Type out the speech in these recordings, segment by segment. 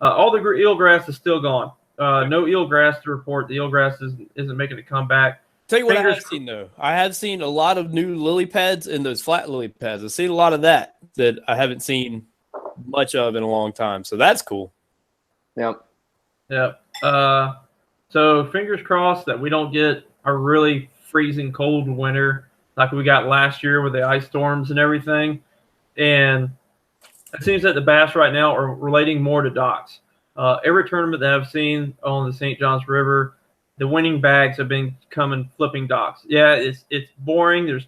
All the eelgrass is still gone. No eelgrass to report. The eelgrass isn't making a comeback. Tell you what I Fingers have seen though. I have seen a lot of new lily pads and those flat lily pads. I've seen a lot of that I haven't seen much of in a long time. So that's cool. Yep. Yep. So fingers crossed that we don't get a really freezing cold winter like we got last year with the ice storms and everything. And it seems that the bass right now are relating more to docks. Every tournament that I've seen on the St. Johns River, the winning bags have been coming flipping docks. Yeah, it's boring. There's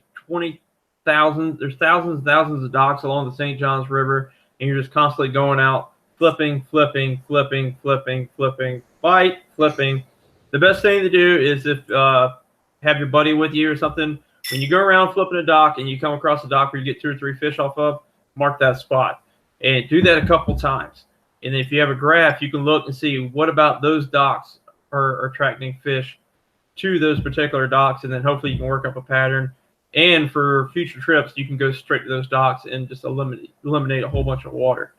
thousands and thousands of docks along the St. Johns River, and you're just constantly going out flipping, bite, flipping. The best thing to do is if have your buddy with you or something. When you go around flipping a dock and you come across a dock where you get 2 or 3 fish off of, mark that spot and do that a couple times. And if you have a graph, you can look and see what about those docks are attracting fish to those particular docks, and then hopefully you can work up a pattern. And for future trips, you can go straight to those docks and just eliminate a whole bunch of water.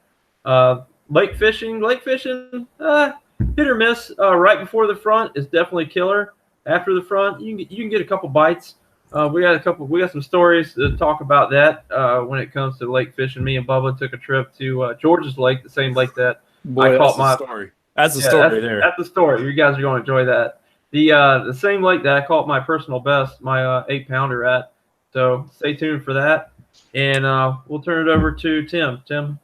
Lake fishing, hit or miss. Right before the front is definitely killer. After the front, you can get a couple bites. We got some stories to talk about that when it comes to lake fishing. Me and Bubba took a trip to George's Lake, the same lake that I caught my story. That's the story there. That's the story. You guys are going to enjoy that. The same lake that I caught my personal best, my 8-pounder at. So stay tuned for that, and we'll turn it over to Tim. Tim.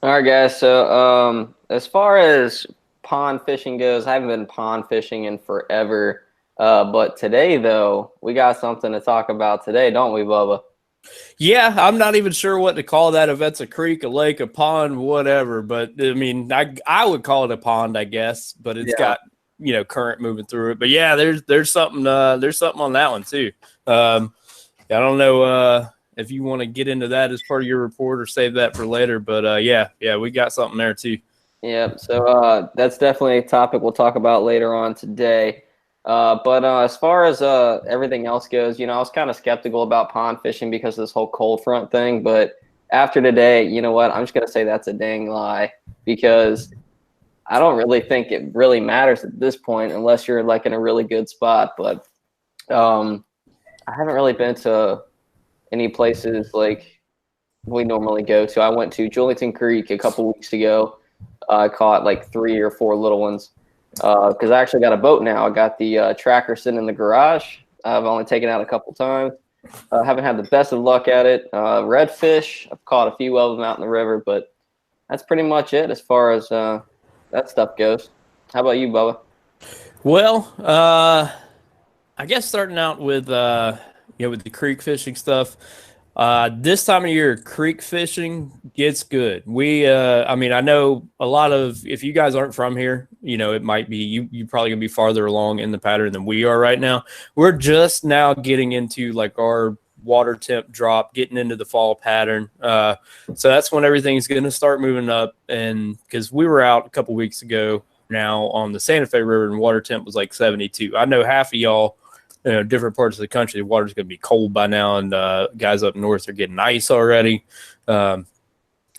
All right, guys. So as far as pond fishing goes, I haven't been pond fishing in forever. But today, though, we got something to talk about today, don't we, Bubba? Yeah, I'm not even sure what to call that. If that's a creek, a lake, a pond, whatever. But I mean, I would call it a pond, I guess. But it's got current moving through it. But yeah, there's something on that one too. I don't know if you want to get into that as part of your report or save that for later. But yeah, we got something there too. Yeah, so that's definitely a topic we'll talk about later on today. But as far as everything else goes, I was kind of skeptical about pond fishing because of this whole cold front thing. But after today, you know what? I'm just going to say that's a dang lie, because I don't really think it really matters at this point unless you're like in a really good spot. But I haven't really been to any places like we normally go to. I went to Julington Creek a couple weeks ago. I caught like 3 or 4 little ones. Because I actually got a boat now. I got the tracker sitting in the garage. I've only taken out a couple times. Haven't had the best of luck at it. Redfish, I've caught a few of them out in the river, but that's pretty much it as far as that stuff goes. How about you, Bubba? Well, I guess starting out with with the creek fishing stuff. This time of year, creek fishing gets good. I know a lot of, if you guys aren't from here, it might be, you probably gonna be farther along in the pattern than we are right now. We're just now getting into like our water temp drop, getting into the fall pattern. So that's when everything's going to start moving up. And because we were out a couple weeks ago now on the Santa Fe River and water temp was like 72. I know half of y'all, different parts of the country, the water's going to be cold by now, and guys up north are getting ice already.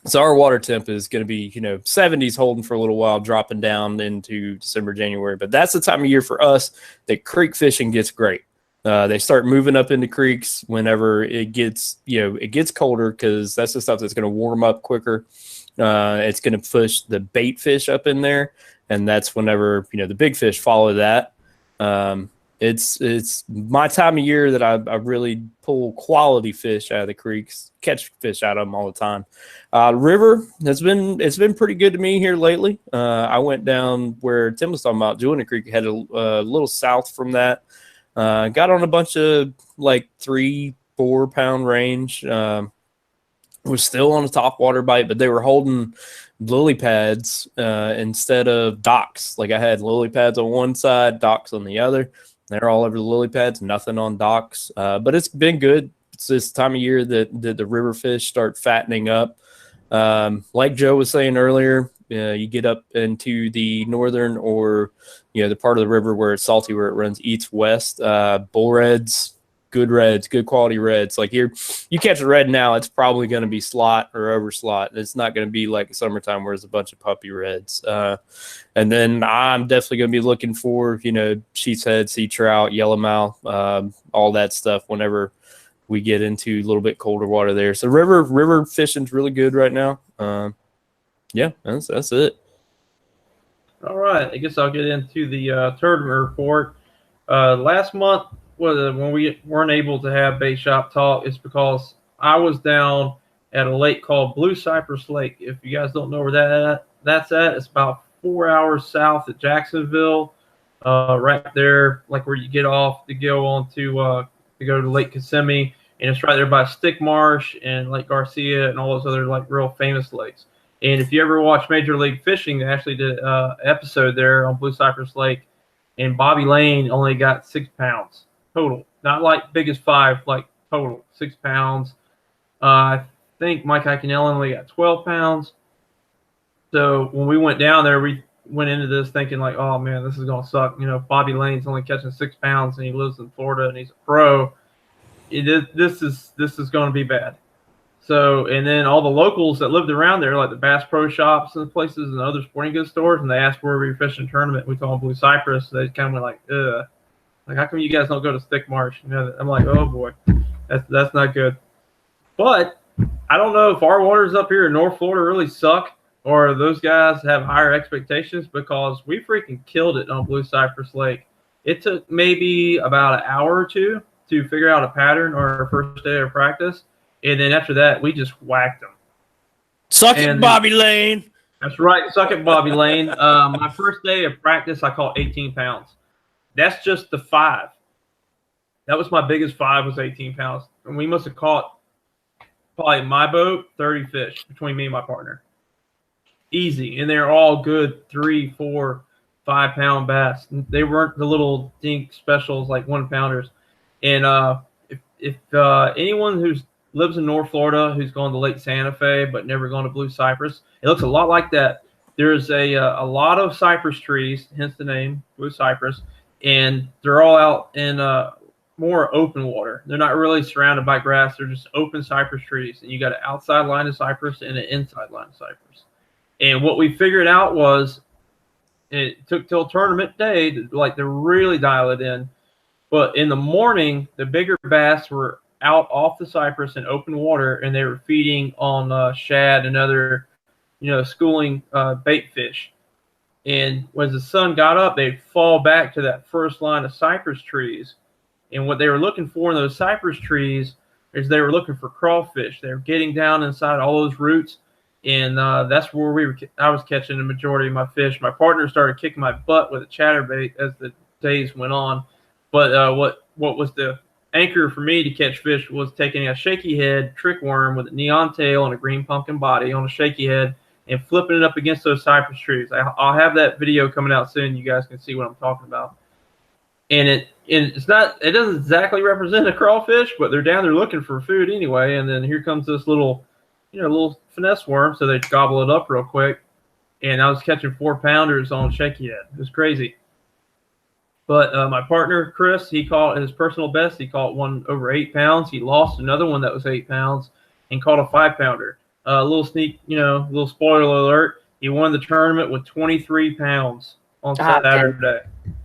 So our water temp is going to be, 70s holding for a little while, dropping down into December, January. But that's the time of year for us that creek fishing gets great. They start moving up into creeks whenever it gets, it gets colder, because that's the stuff that's going to warm up quicker. It's going to push the bait fish up in there, and that's whenever, the big fish follow that. It's my time of year that I really pull quality fish out of the creeks, catch fish out of them all the time. River it's been pretty good to me here lately. I went down where Tim was talking about, Julian Creek, had a little south from that. Got on a bunch of like 3-4 pound range. Was still on a top water bite, but they were holding lily pads instead of docks. Like I had lily pads on one side, docks on the other. They're all over the lily pads, nothing on docks. But it's been good. It's this time of year that the river fish start fattening up. Like Joe was saying earlier, you get up into the northern or, the part of the river where it's salty, where it runs east-west. Bull reds good reds, good quality reds. Like you catch a red now, it's probably going to be slot or over slot. It's not going to be like summertime where there's a bunch of puppy reds. And then I'm definitely going to be looking for, sheep's head, sea trout, yellowmouth, all that stuff whenever we get into a little bit colder water there. So river fishing's really good right now. Yeah, that's it. All right, I guess I'll get into the tournament report. Last month, when we weren't able to have bait shop talk, it's because I was down at a lake called Blue Cypress Lake. If you guys don't know where that's at, it's about 4 hours south of Jacksonville, right there, like where you get off to go on to go to Lake Kissimmee, and it's right there by Stick Marsh and Lake Garcia and all those other like real famous lakes. And if you ever watch Major League Fishing, they actually did an episode there on Blue Cypress Lake, and Bobby Lane only got 6 pounds total. Not like biggest 5, like total 6 pounds. I think Mike Iaconelli only got 12 pounds. So when we went down there, we went into this thinking like, oh man, this is gonna suck. Bobby Lane's only catching 6 pounds, and he lives in Florida, and he's a pro. This is going to be bad. So, and then all the locals that lived around there, like the Bass Pro Shops and places and other sporting goods stores, and they asked where we were fishing tournament. We told them Blue Cypress. They kind of went like, ugh. Like, how come you guys don't go to Stick Marsh? I'm like, oh boy, that's not good. But I don't know if our waters up here in North Florida really suck, or those guys have higher expectations, because we freaking killed it on Blue Cypress Lake. It took maybe about an hour or two to figure out a pattern on our first day of practice. And then after that, we just whacked them. Suck it, Bobby Lane. That's right. Suck it, Bobby Lane. My first day of practice, I caught 18 pounds. That's just the 5. That was my biggest 5, was 18 pounds. And we must have caught, probably in my boat, 30 fish between me and my partner. Easy. And they're all good 3, 4, 5 pound bass. They weren't the little dink specials like 1 pounders. And if anyone who lives in North Florida who's gone to Lake Santa Fe but never gone to Blue Cypress, it looks a lot like that. There's a lot of cypress trees, hence the name Blue Cypress, and they're all out in more open water. They're not really surrounded by grass. They're just open cypress trees, and you got an outside line of cypress and an inside line of cypress. And what we figured out was, it took till tournament day to really dial it in. But in the morning, the bigger bass were out off the cypress in open water, and they were feeding on shad and other, schooling bait fish. And as the sun got up, they'd fall back to that first line of cypress trees. And what they were looking for in those cypress trees is they were looking for crawfish. They were getting down inside all those roots, and that's where I was catching the majority of my fish. My partner started kicking my butt with a chatterbait as the days went on. But what was the anchor for me to catch fish was taking a shaky head trick worm with a neon tail and a green pumpkin body on a shaky head and flipping it up against those cypress trees. I'll have that video coming out soon. You guys can see what I'm talking about. And it doesn't exactly represent a crawfish, but they're down there looking for food anyway. And then here comes this little finesse worm, so they gobble it up real quick. And I was catching 4 pounders on shaky head. It was crazy. But my partner, Chris, he caught his personal best. He caught one over 8 pounds. He lost another one that was 8 pounds and caught a 5-pounder. A little little spoiler alert. He won the tournament with 23 pounds on Saturday.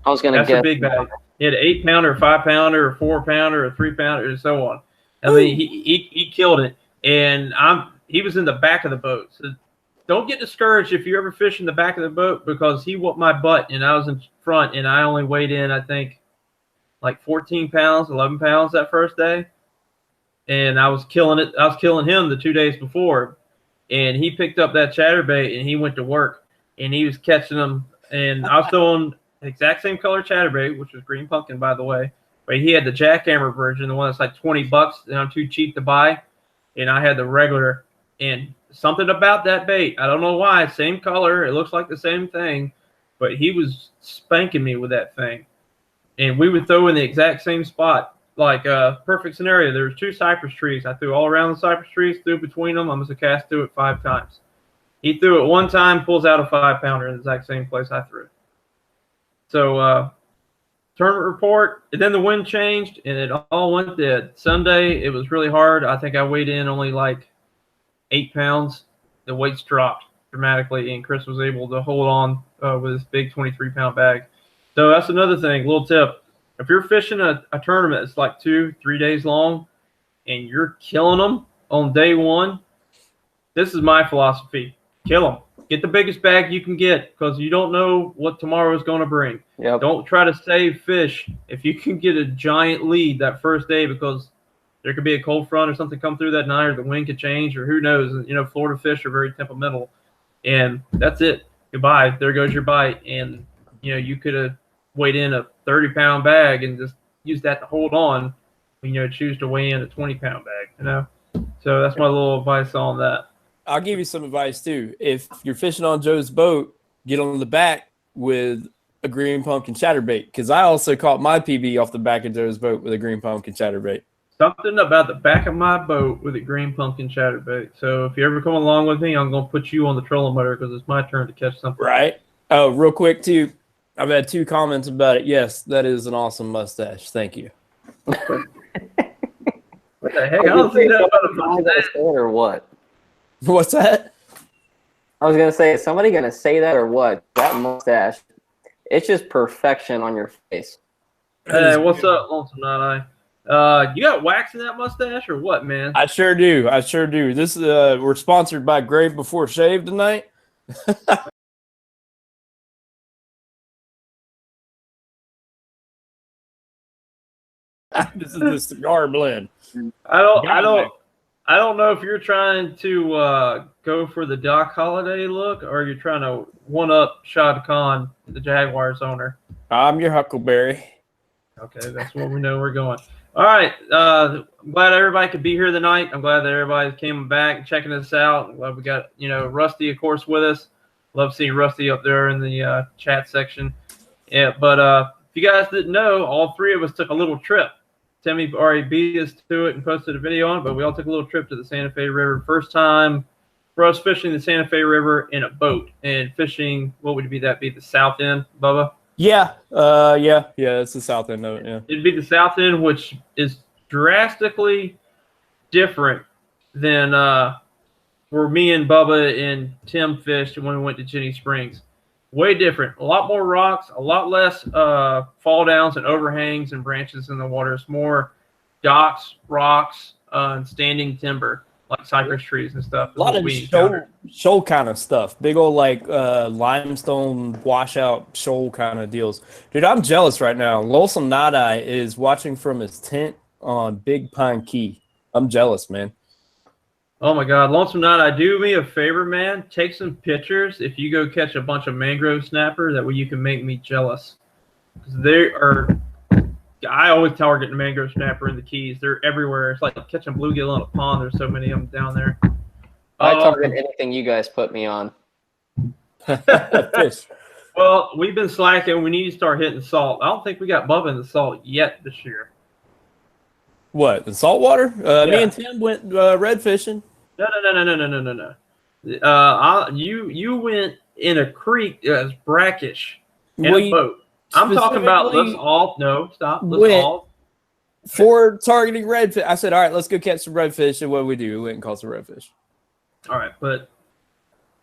I was going to guess. That's a big bag. He had an 8-pounder, 5-pounder, a 4-pounder, a 3-pounder, and so on. I mean, he killed it. And he was in the back of the boat. So don't get discouraged if you ever fish in the back of the boat, because he whooped my butt and I was in front, and I only weighed in, I think, like 14 pounds, 11 pounds that first day. And I was killing it. I was killing him the 2 days before. And he picked up that chatterbait and he went to work, and he was catching them. And I was throwing the exact same color chatterbait, which was green pumpkin, by the way. But he had the jackhammer version, the one that's like $20, and I'm too cheap to buy. And I had the regular. And something about that bait, I don't know why, same color, it looks like the same thing, but he was spanking me with that thing. And we would throw in the exact same spot. Like perfect scenario, there was 2 cypress trees. I threw all around the cypress trees, threw between them. I must have cast through it 5 times. He threw it 1 time, pulls out a 5-pounder in the exact same place I threw it. So tournament report, and then the wind changed, and it all went dead. Sunday, it was really hard. I think I weighed in only like 8 pounds. The weights dropped dramatically, and Chris was able to hold on with his big 23-pound bag. So that's another thing, little tip. If you're fishing a tournament that's like 2-3 days long, and you're killing them on day one, this is my philosophy. Kill them. Get the biggest bag you can get, because you don't know what tomorrow is going to bring. Yep. Don't try to save fish if you can get a giant lead that first day, because there could be a cold front or something come through that night, or the wind could change, or who knows. You know, Florida fish are very temperamental, and that's it. Goodbye. There goes your bite. And, you know, you could have weighed in a 30-pound bag and just used that to hold on, you know, choose to weigh in a 20-pound bag, you know. So that's my little advice on that. I'll give you some advice too. If you're fishing on Joe's boat, get on the back with a green pumpkin chatterbait, because I also caught my PB off the back of Joe's boat with a green pumpkin chatterbait. Something about the back of my boat with a green pumpkin chatterbait. So if you ever come along with me, I'm going to put you on the trolling motor, because it's my turn to catch something. Right. Oh, real quick too. I've had 2 comments about it. Yes, that is an awesome mustache. Thank you. What the heck? I don't see that about a mustache. Or what? What's that? I was gonna say, is somebody gonna say that or what? That mustache, it's just perfection on your face. Hey, what's up, Lonesome Night Eye? You got wax in that mustache or what, man? I sure do. I sure do. This we're sponsored by Grave Before Shave tonight. This is the cigar blend. I don't know if you're trying to go for the Doc Holliday look, or you're trying to one-up Shad Khan, the Jaguars owner. I'm your Huckleberry. Okay, that's where we know we're going. All right. I'm glad everybody could be here tonight. I'm glad that everybody came back and checking us out. I'm glad we got, you know, Rusty, of course, with us. Love seeing Rusty up there in the chat section. Yeah, but if you guys didn't know, all 3 of us took a little trip. Timmy already beat us to it and posted a video on it, but we all took a little trip to the Santa Fe River. First time for us fishing the Santa Fe River in a boat and fishing, what would that be, the south end, Bubba? Yeah, yeah, it's the south end of it, yeah. It'd be the south end, which is drastically different than where me and Bubba and Tim fished when we went to Jenny Springs. Way different. A lot more rocks, a lot less fall downs and overhangs and branches in the water. It's more docks, rocks, and standing timber, like cypress trees and stuff. A lot of shoal kind of stuff. Big old like limestone washout shoal kind of deals. Dude, I'm jealous right now. Lonesome Night Eye is watching from his tent on Big Pine Key. I'm jealous, man. Oh my God, Lonesome Night Eye, do me a favor, man. Take some pictures if you go catch a bunch of mangrove snapper. That way you can make me jealous. They are. I always target the mangrove snapper in the Keys. They're everywhere. It's like catching bluegill in a pond. There's so many of them down there. I target anything you guys put me on. Fish. Well, we've been slacking. We need to start hitting salt. I don't think we got Bubba in the salt yet this year. What, the saltwater? Yeah. Me and Tim went red fishing. No. You went in a creek that was brackish in a boat. I'm talking about let's all for targeting redfish. I said, all right, let's go catch some redfish. And what do? We went and caught some redfish. All right, but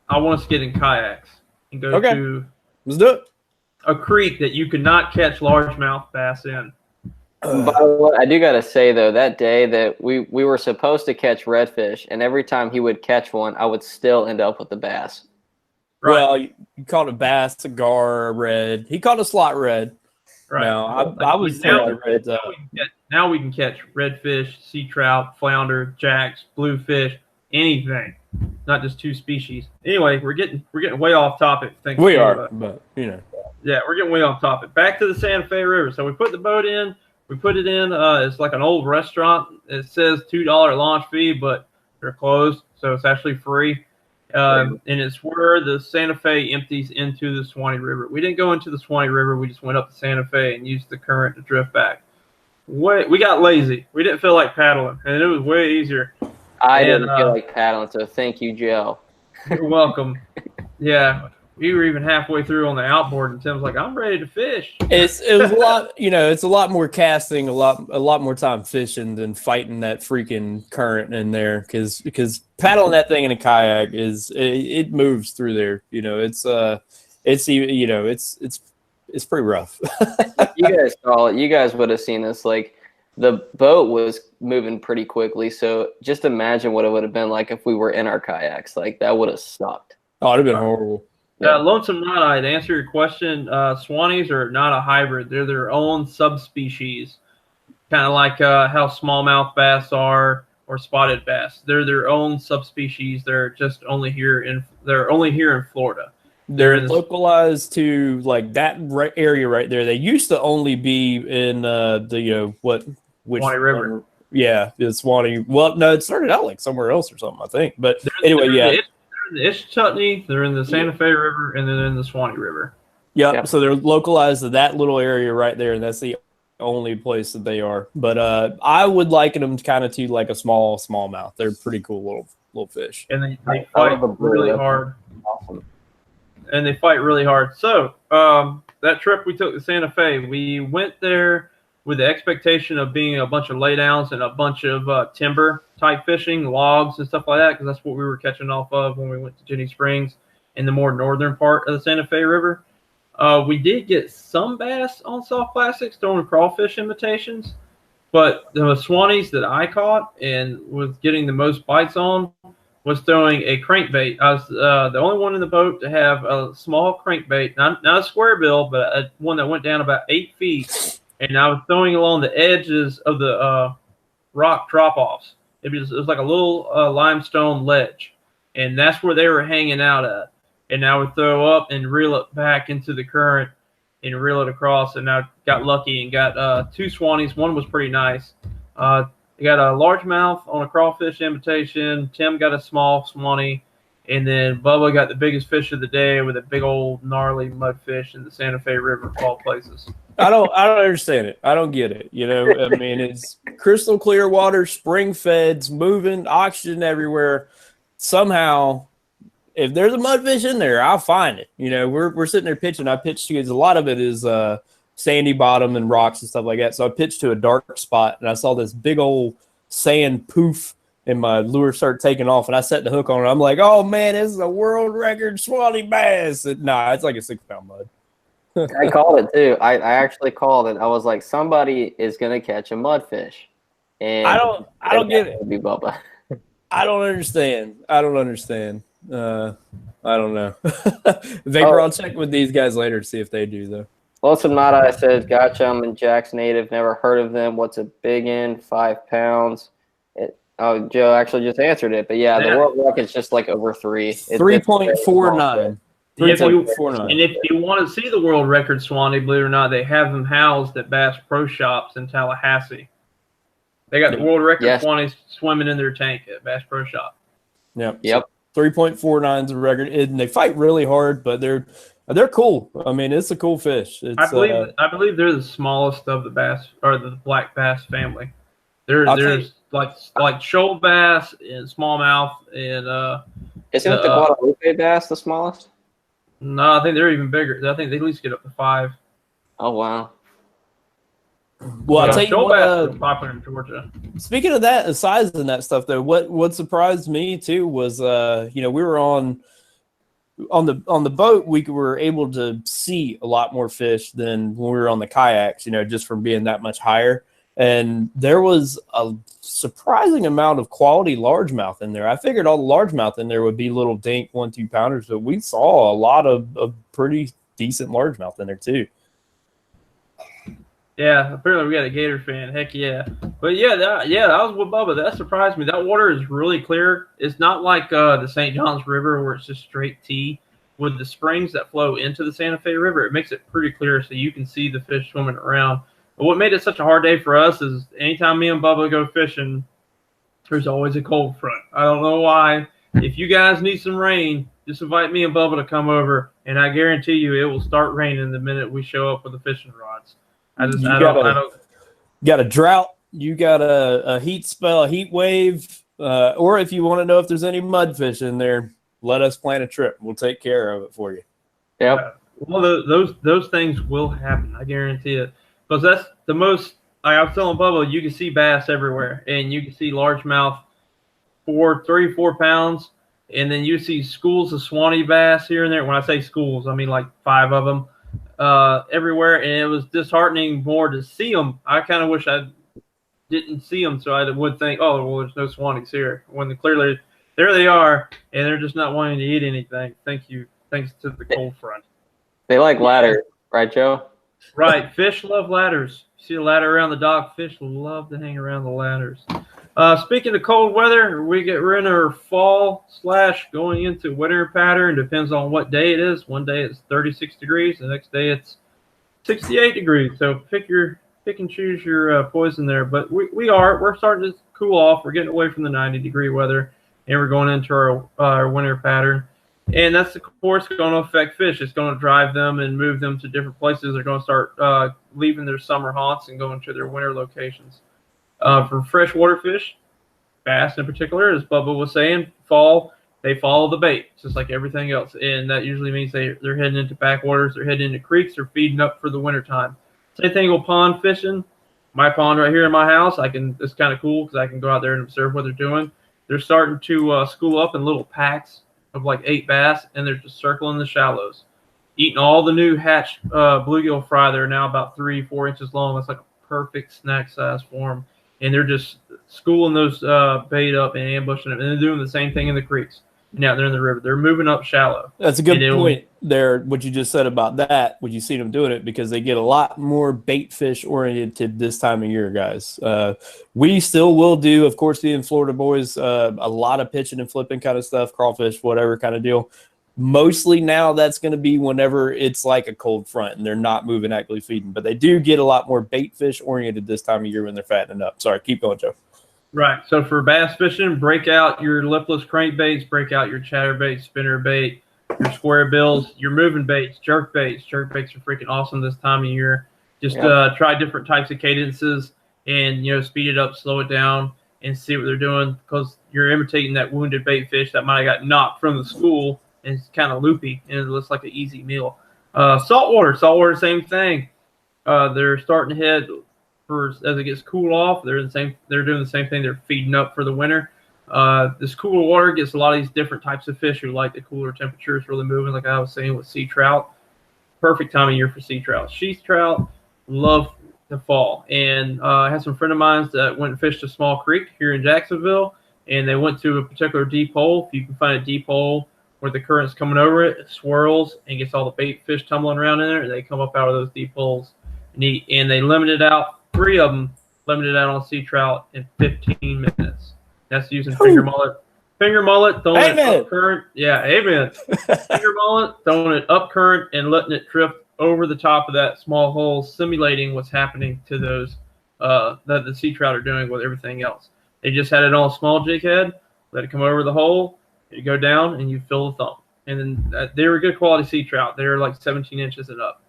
I want us to get in kayaks and go to let's do it. A creek that you could not catch largemouth bass in. By the way, I do gotta say though, that day that we were supposed to catch redfish, and every time he would catch one, I would still end up with the bass. Right. Well, you caught a bass, a gar, a red. He caught a slot red. Right. No, I was now we can catch redfish, sea trout, flounder, jacks, bluefish, anything. Not just 2 species. Anyway, we're getting way off topic. We are, but you know. Yeah, we're getting way off topic. Back to the Santa Fe River. So we put the boat in. We put it in. It's like an old restaurant. It says $2 launch fee, but they're closed, so it's actually free. And it's where the Santa Fe empties into the Swanee River. We didn't go into the Swanee River. We just went up the Santa Fe and used the current to drift back. We got lazy. We didn't feel like paddling, and it was way easier. I didn't feel like paddling, so thank you, Joe. You're welcome. Yeah. we were even halfway through on the outboard, and Tim's like, "I'm ready to fish." It was a lot, it's a lot more casting, a lot more time fishing than fighting that freaking current in there, because paddling that thing in a kayak it moves through there. It's pretty rough. You guys saw it. You guys would have seen this. Like, the boat was moving pretty quickly, so just imagine what it would have been like if we were in our kayaks. Like, that would have sucked. Oh, it'd have been horrible. Lonesome Knot-Eye, to answer your question, Swannies are not a hybrid. They're their own subspecies, kind of like how smallmouth bass are or spotted bass. They're their own subspecies. They're just only here in Florida. They're localized to like that area right there. They used to only be in Swanee River. Yeah, the Swanee. Well, no, it started out like somewhere else or something, I think. But anyway, they're in the Ischutney, they're in the Santa Fe River, and then in the Swanee River. Yep. So they're localized to that little area right there, and that's the only place that they are. But I would liken them kind of to like a smallmouth. They're pretty cool little fish. And they fight really hard. Awesome. And they fight really hard. So that trip we took to Santa Fe, we went there with the expectation of being a bunch of laydowns and a bunch of timber type fishing, logs and stuff like that, because that's what we were catching off of when we went to Jenny Springs in the more northern part of the Santa Fe River. We did get some bass on soft plastics throwing crawfish imitations, but the Swannies that I caught and was getting the most bites on was throwing a crankbait. I was the only one in the boat to have a small crankbait, not a square bill, but one that went down about 8 feet. And I was throwing along the edges of the rock drop-offs. It was like a little limestone ledge, and that's where they were hanging out at. And I would throw up and reel it back into the current and reel it across. And I got lucky and got 2 Swannies. One was pretty nice. I got a largemouth on a crawfish imitation. Tim got a small Swanee. And then Bubba got the biggest fish of the day with a big old gnarly mudfish in the Santa Fe River of all places. I don't understand it. I don't get it. I mean, it's crystal clear water, spring feds, moving, oxygen everywhere. Somehow, if there's a mudfish in there, I'll find it. We're sitting there pitching. I pitched to a lot of it is sandy bottom and rocks and stuff like that. So I pitched to a dark spot, and I saw this big old sand poof, and my lure started taking off, and I set the hook on it. I'm like, oh, man, this is a world record Swanee bass. Nah, it's like a 6-pound mud. I called it, too. I actually called it. I was like, somebody is going to catch a mudfish. And I don't get it. Be Bubba. I don't understand. I don't know. Vapor, I'll check with these guys later to see if they do, though. Lonesome Knot-Eye says, gotcha, I'm in Jack's native. Never heard of them. What's a big end? 5 pounds. Joe actually just answered it. But, yeah, the world record's just like over 3. 3.49. And if you want to see the world record Swanee, believe it or not, they have them housed at Bass Pro Shops in Tallahassee. They got the world record Swanees swimming in their tank at Bass Pro Shop. Yep. 3.49 is the record, and they fight really hard, but they're cool. I mean, it's a cool fish. I believe they're the smallest of the bass or the black bass family. There's like shoal bass and smallmouth and isn't it the Guadalupe bass the smallest? No, I think they're even bigger. I think they at least get up to 5. Oh wow. Well, I'll tell you what, bass are popular in Georgia. Speaking of that, the size and that stuff, though, what surprised me too was, we were on the boat. We were able to see a lot more fish than when we were on the kayaks. Just from being that much higher, and there was a surprising amount of quality largemouth in there. I figured all the largemouth in there would be little dink 1-2 pounders, but we saw a lot of pretty decent largemouth in there too. Yeah, apparently we got a Gator fan. Heck yeah. But that was with Bubba. That surprised me. That water is really clear. It's not like the St. Johns River where it's just straight T. With the springs that flow into the Santa Fe River, it makes it pretty clear so you can see the fish swimming around. But what made it such a hard day for us is anytime me and Bubba go fishing, there's always a cold front. I don't know why. If you guys need some rain, just invite me and Bubba to come over, and I guarantee you it will start raining the minute we show up with the fishing rods. I got a drought. You got a heat spell, a heat wave, or if you want to know if there's any mudfish in there, let us plan a trip. We'll take care of it for you. Yep. Well, those things will happen. I guarantee it. Because that's the most. I was telling Bubba, you can see bass everywhere, and you can see largemouth 3, 4 pounds, and then you see schools of Swanee bass here and there. When I say schools, I mean like 5 of them everywhere, and it was disheartening more to see them. I kind of wish I didn't see them, so I would think, oh, well, there's no Swanees here. When clearly there they are, and they're just not wanting to eat anything. Thanks to the cold front. They like ladders, right, Joe? Right. Fish love ladders. You see a ladder around the dock, fish love to hang around the ladders. Speaking of cold weather, we're in our fall / going into winter pattern. Depends on what day it is. One day it's 36 degrees. The next day it's 68 degrees. So pick and choose your poison there. But we're starting to cool off. We're getting away from the 90-degree weather, and we're going into our winter pattern. And that's, of course, going to affect fish. It's going to drive them and move them to different places. They're going to start leaving their summer haunts and going to their winter locations. For freshwater fish, bass in particular, as Bubba was saying, they follow the bait, just like everything else. And that usually means they're heading into backwaters, they're heading into creeks, they're feeding up for the wintertime. Same thing with pond fishing. My pond right here in my house, it's kind of cool because I can go out there and observe what they're doing. They're starting to school up in little packs of like 8 bass, and they're just circling the shallows, eating all the new hatched bluegill fry. They're now about 3-4 inches long. It's like a perfect snack size for them. And they're just schooling those bait up and ambushing them. And they're doing the same thing in the creeks. And out there in the river. They're moving up shallow. That's a good point there, what you just said about that, when you see them doing it, because they get a lot more bait fish oriented this time of year, guys. We still will do, of course, the in Florida boys, a lot of pitching and flipping kind of stuff, crawfish, whatever kind of deal. Mostly now that's going to be whenever it's like a cold front and they're not moving, actively feeding. But they do get a lot more bait fish oriented this time of year when they're fattening up. Sorry, keep going, Joe. Right. So for bass fishing, break out your lipless crankbaits, break out your chatterbait, spinnerbait, your square bills, your moving baits, jerk baits. Jerk baits are freaking awesome this time of year. Just try different types of cadences and, speed it up, slow it down, and see what they're doing, because you're imitating that wounded bait fish that might have got knocked from the school, and it's kind of loopy, and it looks like an easy meal. Saltwater, same thing. They're starting to head as it gets cool off. They're doing the same thing. They're feeding up for the winter. This cooler water gets a lot of these different types of fish who like the cooler temperatures really moving, like I was saying with sea trout. Perfect time of year for sea trout. Sheath trout love the fall. And I had some friend of mine that went and fished a small creek here in Jacksonville, and they went to a particular deep hole. If you can find a deep hole where the current's coming over it, it swirls and gets all the bait fish tumbling around in there, and they come up out of those deep holes and eat. And they limited out 3 of them, limited out on sea trout in 15 minutes. That's using finger mullet. Finger mullet, throwing it up current. Yeah, amen. Finger mullet, throwing it up current and letting it drift over the top of that small hole, simulating what's happening to those that the sea trout are doing with everything else. They just had it on a small jig head, let it come over the hole, you go down, and you fill the thumb. And then they were good quality sea trout. They were like 17 inches and up.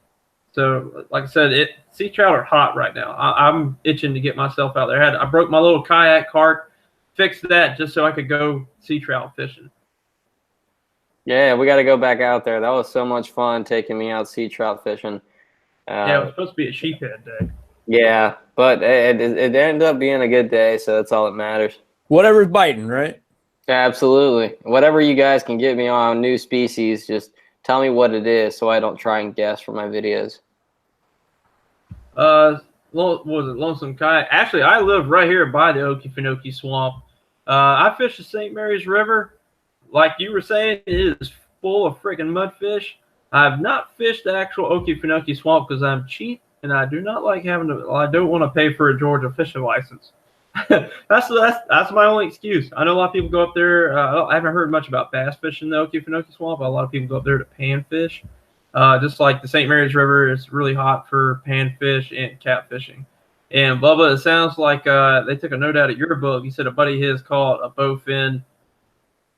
So, like I said, sea trout are hot right now. I'm itching to get myself out there. I broke my little kayak cart, fixed that just so I could go sea trout fishing. Yeah, we got to go back out there. That was so much fun taking me out sea trout fishing. Yeah, it was supposed to be a sheephead day. Yeah, but it ended up being a good day, so that's all that matters. Whatever's biting, right? Absolutely. Whatever you guys can get me on new species, just tell me what it is so I don't try and guess for my videos. What was it? Lonesome Kayak. Actually, I live right here by the Okefenokee Swamp. I fish the St. Mary's River. Like you were saying, it is full of freaking mudfish. I've not fished the actual Okefenokee Swamp because I'm cheap and I do not like having to. I don't want to pay for a Georgia fishing license. that's my only excuse. I know a lot of people go up there. I haven't heard much about bass fishing in the Okefenokee Swamp, but a lot of people go up there to panfish. Just like the St. Mary's River is really hot for panfish and catfishing. And Bubba, it sounds like they took a note out of your book. You said a buddy of his caught a bowfin.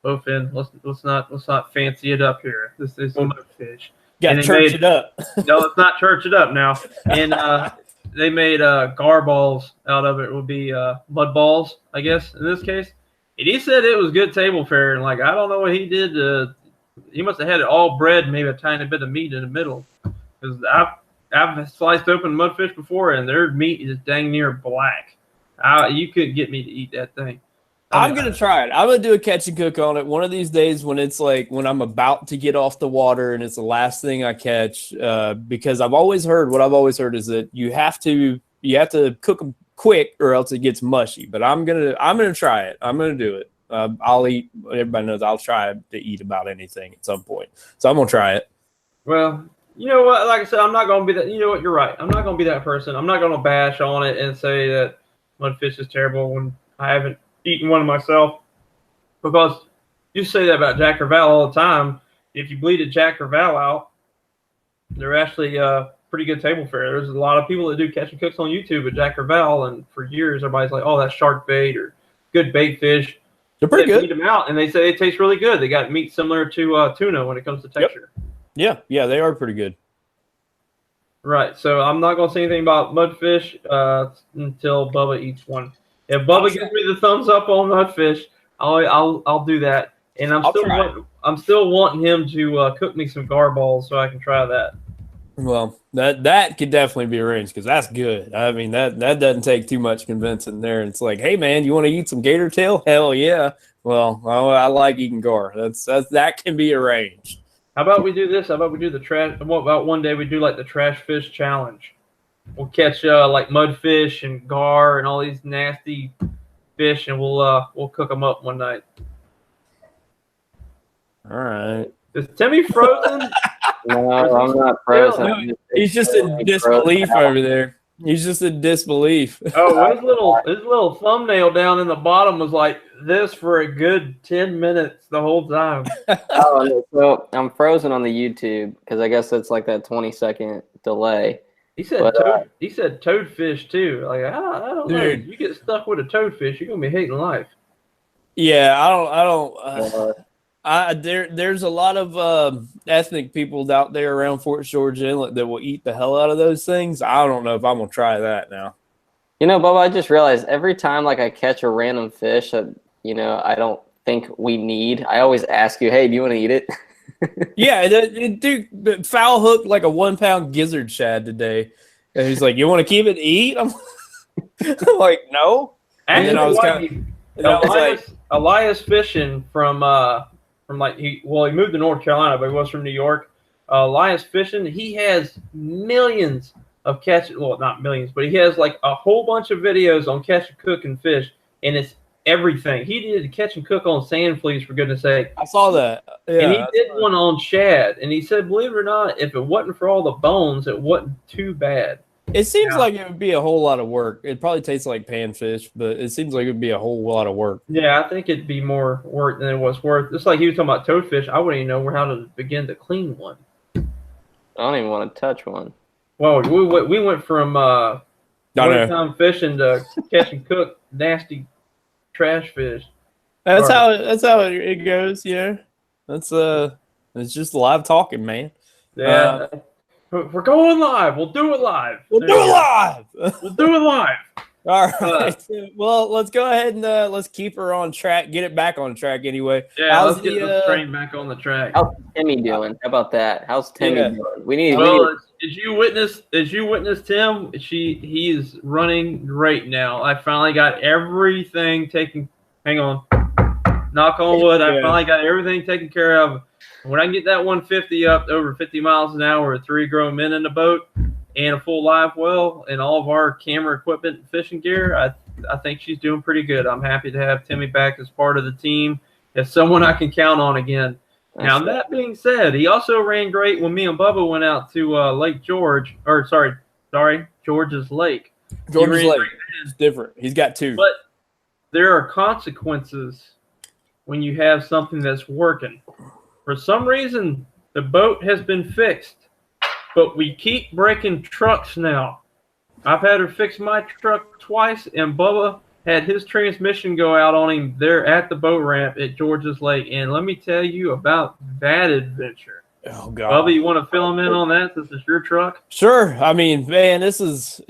Let's not fancy it up here. This is mudfish. Yeah, church it up. No, let's not church it up now. And they made gar balls out of it. It would be mud balls, I guess, in this case. And he said it was good table fare. And, like, I don't know what he did to have had it all bred, maybe a tiny bit of meat in the middle. Because I've sliced open mudfish before, and their meat is dang near black. You couldn't get me to eat that thing. I'm going to try it. I'm going to do a catch and cook on it one of these days when it's like when I'm about to get off the water and it's the last thing I catch, because what I've always heard is that you have to cook them quick or else it gets mushy. But I'm going to try it. I'm going to do it. I'll eat. Everybody knows I'll try to eat about anything at some point. So I'm going to try it. Well, you know what? Like I said, I'm not going to be that. You know what? You're right. I'm not going to be that person. I'm not going to bash on it and say that mudfish is terrible when I haven't eaten one myself, because you say that about Jack Crevalle all the time. If you bleed a Jack Crevalle out, they're actually pretty good table fare. There's a lot of people that do catch and cooks on YouTube with Jack Crevalle, and for years everybody's like, "Oh, that's shark bait or good bait fish." They're pretty good. Bleed them out, and they say they taste really good. They got meat similar to tuna when it comes to texture. Yep. Yeah, they are pretty good. Right. So I'm not going to say anything about mudfish until Bubba eats one. If Bubba gives me the thumbs up on mudfish, I'll do that. And I'm still wanting him to cook me some gar balls so I can try that. Well, that could definitely be arranged because that's good. I mean, that doesn't take too much convincing there. It's like, hey man, you want to eat some gator tail? Hell yeah. Well, I like eating gar. That can be arranged. How about we do this? How about we do the trash? What about one day we do like the trash fish challenge? We'll catch like mudfish and gar and all these nasty fish, and we'll cook them up one night. All right. Is Timmy frozen? No, I'm not frozen. He's just in disbelief over there. He's just in disbelief. Oh, his little thumbnail down in the bottom was like this for a good 10 minutes the whole time. Oh, so I'm frozen on the YouTube because I guess it's like that 20-second delay. He said toadfish too. Like I don't know. You get stuck with a toadfish, you're gonna be hating life. Yeah, there's a lot of ethnic people out there around Fort George Inlet that will eat the hell out of those things. I don't know if I'm gonna try that now. You know, Bubba, I just realized every time like I catch a random fish that I don't think we need, I always ask you, hey, do you want to eat it? Yeah, dude, foul hooked like a 1 pound gizzard shad today, and he's like, "You want to keep it to eat?" I'm like, "No." And then I was Elias fishing from like he moved to North Carolina, but he was from New York. Elias fishing, he has millions of catch. Well, not millions, but he has like a whole bunch of videos on catch and cook and fish, and it's everything. He did a catch and cook on sand fleas, for goodness sake. I saw that. Yeah, and he did one on shad, and he said, believe it or not, if it wasn't for all the bones, it wasn't too bad. It seems like it would be a whole lot of work. It probably tastes like panfish, but it seems like it would be a whole lot of work. Yeah, I think it'd be more work than it was worth. Just like he was talking about toadfish, I wouldn't even know how to begin to clean one. I don't even want to touch one. Well, we went from one-time fishing to catch and cook nasty trash fish. That's how it goes. Yeah, it's just live talking, man. Yeah, we're going live. We'll do it live. We'll do it live. We'll do it live. All right. Well, let's go ahead and let's keep her on track. Get it back on track anyway. Yeah, let's get the train back on the track. How's Timmy doing? How about that? How's Timmy doing? As you witness Tim, he is running great now. I finally got everything taken. Hang on. Knock on wood. I finally got everything taken care of. When I can get that 150 up to over 50 miles an hour with 3 grown men in the boat and a full live well and all of our camera equipment and fishing gear, I think she's doing pretty good. I'm happy to have Timmy back as part of the team, as someone I can count on again. Now, that being said, he also ran great when me and Bubba went out to Lake George, George's Lake. George's Lake is different. He's got 2. But there are consequences when you have something that's working. For some reason, the boat has been fixed, but we keep breaking trucks now. I've had her fix my truck twice, and Bubba had his transmission go out on him there at the boat ramp at George's Lake. And let me tell you about that adventure. Oh, God. Bubba, you want to fill him in on that since it's your truck? Sure. I mean, man, it was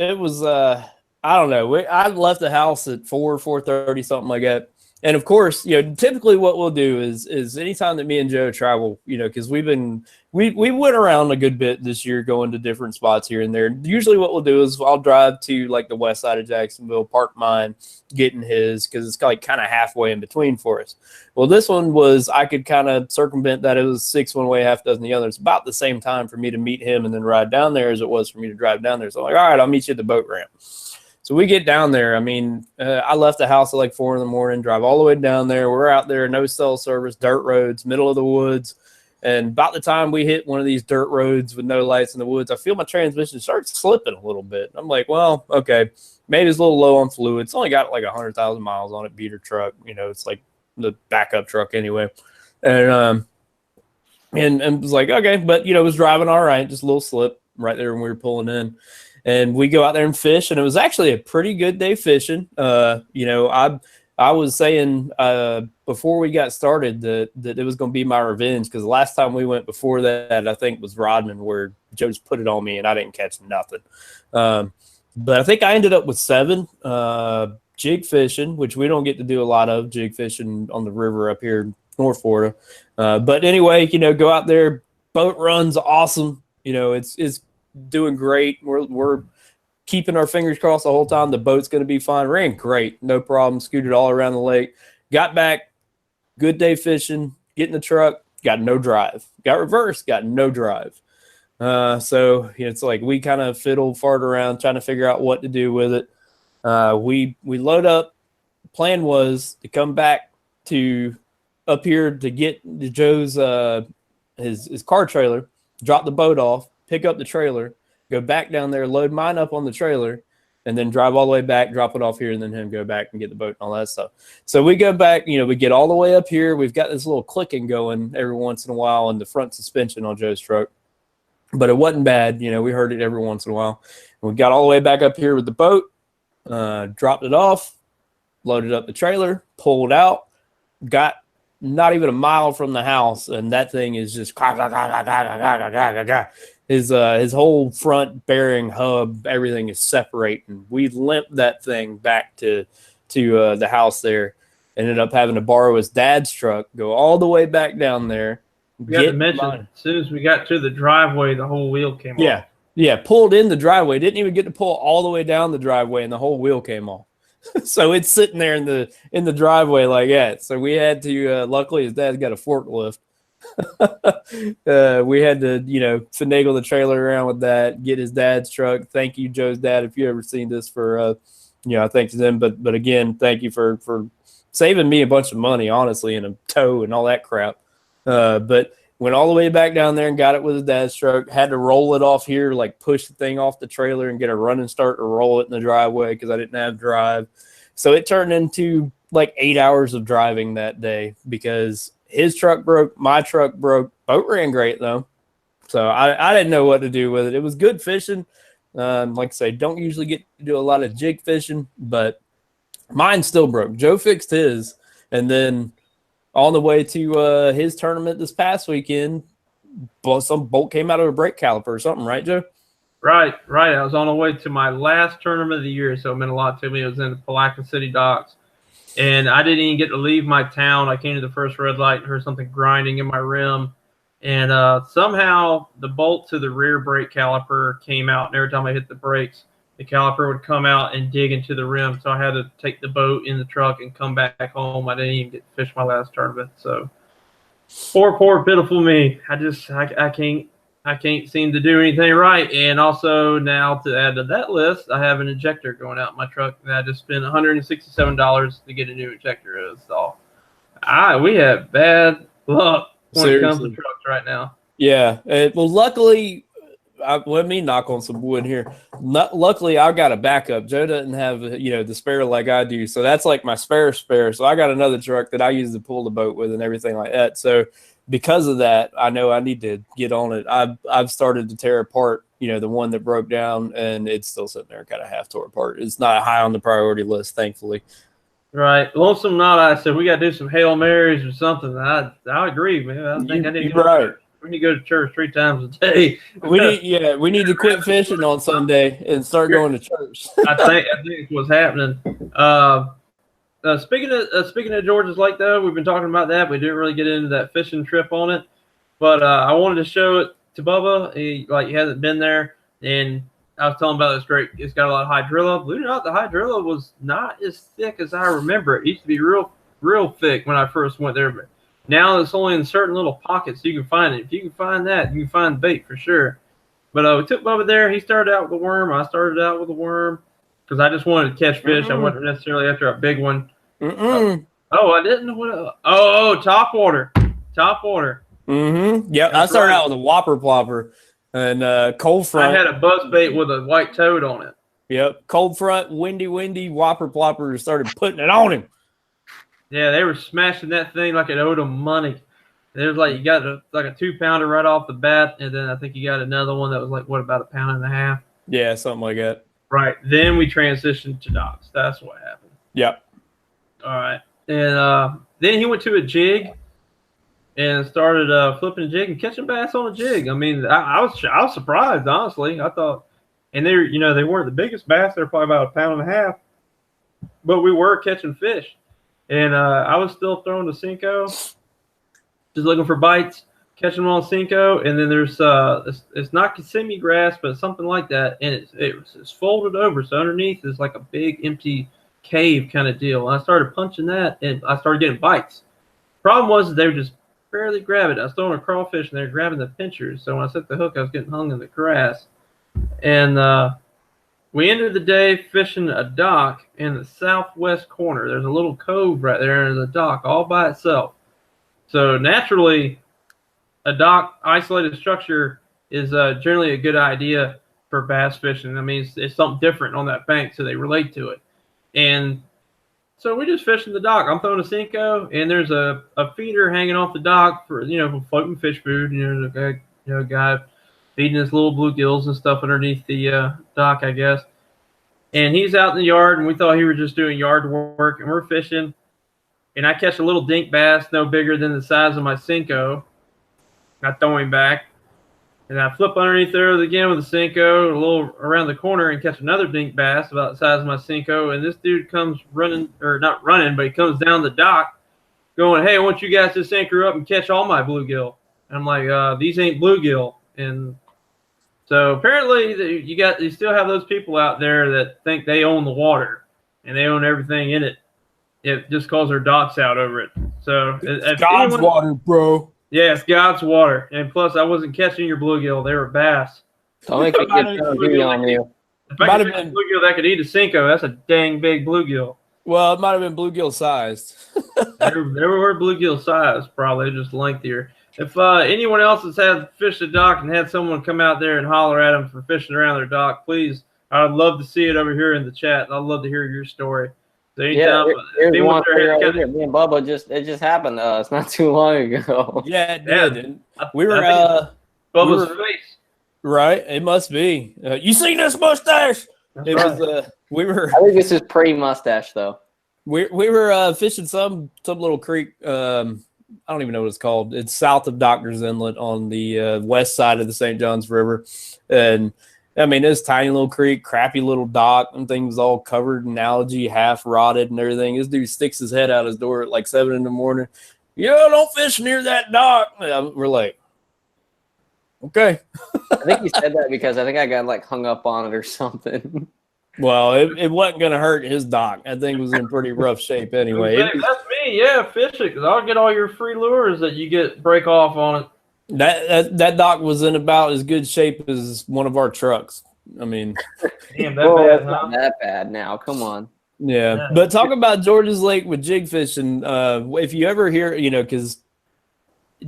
I don't know. I left the house at 4:30, something like that. And of course, typically what we'll do is anytime that me and Joe travel, because we went around a good bit this year, going to different spots here and there. Usually what we'll do is I'll drive to like the west side of Jacksonville, park mine, getting his, because it's like kind of halfway in between for us. Well, this one was, I could kind of circumvent that. It was 6 one way, half dozen the other. It's about the same time for me to meet him and then ride down there as it was for me to drive down there. So I'm like, all right, I'll meet you at the boat ramp. So we get down there. I mean, I left the house at like 4 a.m, drive all the way down there. We're out there, no cell service, dirt roads, middle of the woods. And about the time we hit one of these dirt roads with no lights in the woods, I feel my transmission start slipping a little bit. I'm like, well, okay, maybe it's a little low on fluid. It's only got like 100,000 miles on it, beater truck. It's like the backup truck anyway. And it was like, okay, but, it was driving all right, just a little slip right there when we were pulling in. And we go out there and fish, and it was actually a pretty good day fishing. I was saying before we got started that it was going to be my revenge, because the last time we went before that, I think was Rodman, where Joe just put it on me and I didn't catch nothing. But I think I ended up with 7 jig fishing, which we don't get to do a lot of jig fishing on the river up here in North Florida. But anyway, go out there. Boat run's awesome. It's doing great. We're keeping our fingers crossed the whole time. The boat's going to be fine. Ran great, no problem. Scooted all around the lake. Got back, good day fishing. Get in the truck, got no drive. Got reversed, got no drive. So it's like we kind of fart around trying to figure out what to do with it. We load up. Plan was to come back to up here to get Joe's his car trailer, drop the boat off, pick up the trailer, go back down there, load mine up on the trailer, and then drive all the way back, drop it off here, and then him go back and get the boat and all that stuff. So we go back, we get all the way up here. We've got this little clicking going every once in a while in the front suspension on Joe's truck, but it wasn't bad. We heard it every once in a while. And we got all the way back up here with the boat, dropped it off, loaded up the trailer, pulled out, got not even a mile from the house, and that thing is just his whole front bearing hub, everything is separating. We limped that thing back to the house there. Ended up having to borrow his dad's truck, go all the way back down there. You got to mention, as soon as we got to the driveway, the whole wheel came off. Yeah, pulled in the driveway. Didn't even get to pull all the way down the driveway, and the whole wheel came off. So it's sitting there in the driveway like that. So we had to, luckily his dad's got a forklift. We had to, finagle the trailer around with that, get his dad's truck. Thank you, Joe's dad, if you ever seen this for, thanks to them. But again, thank you for saving me a bunch of money, honestly, and a tow and all that crap. But went all the way back down there and got it with his dad's truck. Had to roll it off here, like push the thing off the trailer and get a running start to roll it in the driveway because I didn't have drive. So it turned into like 8 hours of driving that day because his truck broke, my truck broke. Boat ran great though. So I didn't know what to do with it. It was good fishing. Like I say, don't usually get to do a lot of jig fishing, but mine still broke. Joe fixed his, and then on the way to his tournament this past weekend, some bolt came out of a brake caliper or something, right, Joe? Right. I was on the way to my last tournament of the year, so it meant a lot to me. It was in the Palaca City docks, and I didn't even get to leave my town. I came to the first red light and heard something grinding in my rim, and somehow the bolt to the rear brake caliper came out, and every time I hit the brakes, the caliper would come out and dig into the rim. So I had to take the boat in the truck and come back home. I didn't even get to fish my last tournament. So poor pitiful me. I can't seem to do anything right. And also now to add to that list, I have an injector going out in my truck and I just spent $167 to get a new injector installed. We have bad luck when it comes to trucks right now. Yeah. Well, luckily, let me knock on some wood here. Luckily, I got a backup. Joe doesn't have, the spare like I do. So that's like my spare. So I got another truck that I use to pull the boat with and everything like that. So because of that, I know I need to get on it. I've started to tear apart, the one that broke down, and it's still sitting there kind of half tore apart. It's not high on the priority list, thankfully. Right. Lonesome Not, I said we got to do some Hail Marys or something. I agree, man. I think I need to go to church. We need to go to church 3 times a day. We need to quit fishing on Sunday and start going to church. I think what's happening. speaking of George's Lake, though, we've been talking about that. We didn't really get into that fishing trip on it, but I wanted to show it to Bubba. He hasn't been there, and I was telling him about this great. It's got a lot of hydrilla. Believe it or not, the hydrilla was not as thick as I remember. It used to be real thick when I first went there, but now it's only in certain little pockets you can find it. If you can find that, you can find bait for sure. But we took Bubba there. He started out with a worm. I started out with a worm because I just wanted to catch fish. I wasn't necessarily after a big one. Mm-mm. I didn't know what. Top water. Mm-hmm. Yeah, I started out with a whopper plopper and cold front. I had a buzz bait with a white toad on it. Yep, cold front, windy whopper plopper started putting it on him. Yeah, they were smashing that thing like it owed them money. There's you got a 2-pounder right off the bat, and then I think you got another one that was about 1.5 pounds? Yeah, something like that. Right. Then we transitioned to docks. That's what happened. Yep. All right. And then he went to a jig and started flipping a jig and catching bass on a jig. I mean, I was surprised, honestly. I thought, and they weren't the biggest bass. They're probably about 1.5 pounds, but we were catching fish. And I was still throwing the Cinco, just looking for bites, catching them on Cinco. And then there's it's not Kissimmee grass, but something like that, and it's folded over. So underneath is like a big empty cave kind of deal. And I started punching that, and I started getting bites. Problem was they were just barely grabbing it. I was throwing a crawfish, and they were grabbing the pinchers. So when I set the hook, I was getting hung in the grass. And we ended the day fishing a dock in the southwest corner. There's a little cove right there, and there's a dock all by itself. So naturally, a dock isolated structure is generally a good idea for bass fishing. I mean, it's something different on that bank, so they relate to it. And so we just fishing the dock. I'm throwing a Cinco, and there's a feeder hanging off the dock for floating fish food. A guy feeding his little bluegills and stuff underneath the dock, I guess. And he's out in the yard, and we thought he was just doing yard work, and we're fishing. And I catch a little dink bass, no bigger than the size of my Cinco. I throw him back, and I flip underneath there again with a Cinco, a little around the corner, and catch another dink bass about the size of my Cinco. And this dude comes running, or not running, but he comes down the dock going, "Hey, I want you guys to anchor up and catch all my bluegill." And I'm like, "These ain't bluegill." And so apparently you still have those people out there that think they own the water and they own everything in it. It just calls their docks out over it. So it's God's water, bro. Yeah, it's God's water. And plus, I wasn't catching your bluegill; they were bass. Don't make me get on you. If I could catch a bluegill that could eat a Cinco, that's a dang big bluegill. Well, it might have been bluegill sized. they were bluegill sized, probably just lengthier. If anyone else has had fished a dock and had someone come out there and holler at them for fishing around their dock, please, I'd love to see it over here in the chat. I'd love to hear your story. So anytime, here's one right here. Me and Bubba it just happened to us not too long ago. Yeah, it did. We were Bubba's face. Right, it must be. You see this mustache? That's it right. was. We were. I think this is pre-mustache though. We were fishing some little creek. I don't even know what it's called. It's south of Doctor's Inlet on the west side of the St. Johns River, and I mean, this tiny little creek, crappy little dock, and things all covered in algae, half rotted and everything. This dude sticks his head out his door at like 7 a.m. Yeah, don't fish near that dock. We're like, okay. I think he said that because I think I got like hung up on it or something. Well, it wasn't going to hurt his dock. I think it was in pretty rough shape anyway. That's me, yeah, fish it, because I'll get all your free lures that you break off on it. That dock was in about as good shape as one of our trucks. I mean, damn, that's not that bad now. Come on. Yeah. But talk about George's Lake with jig fishing. If you ever hear, because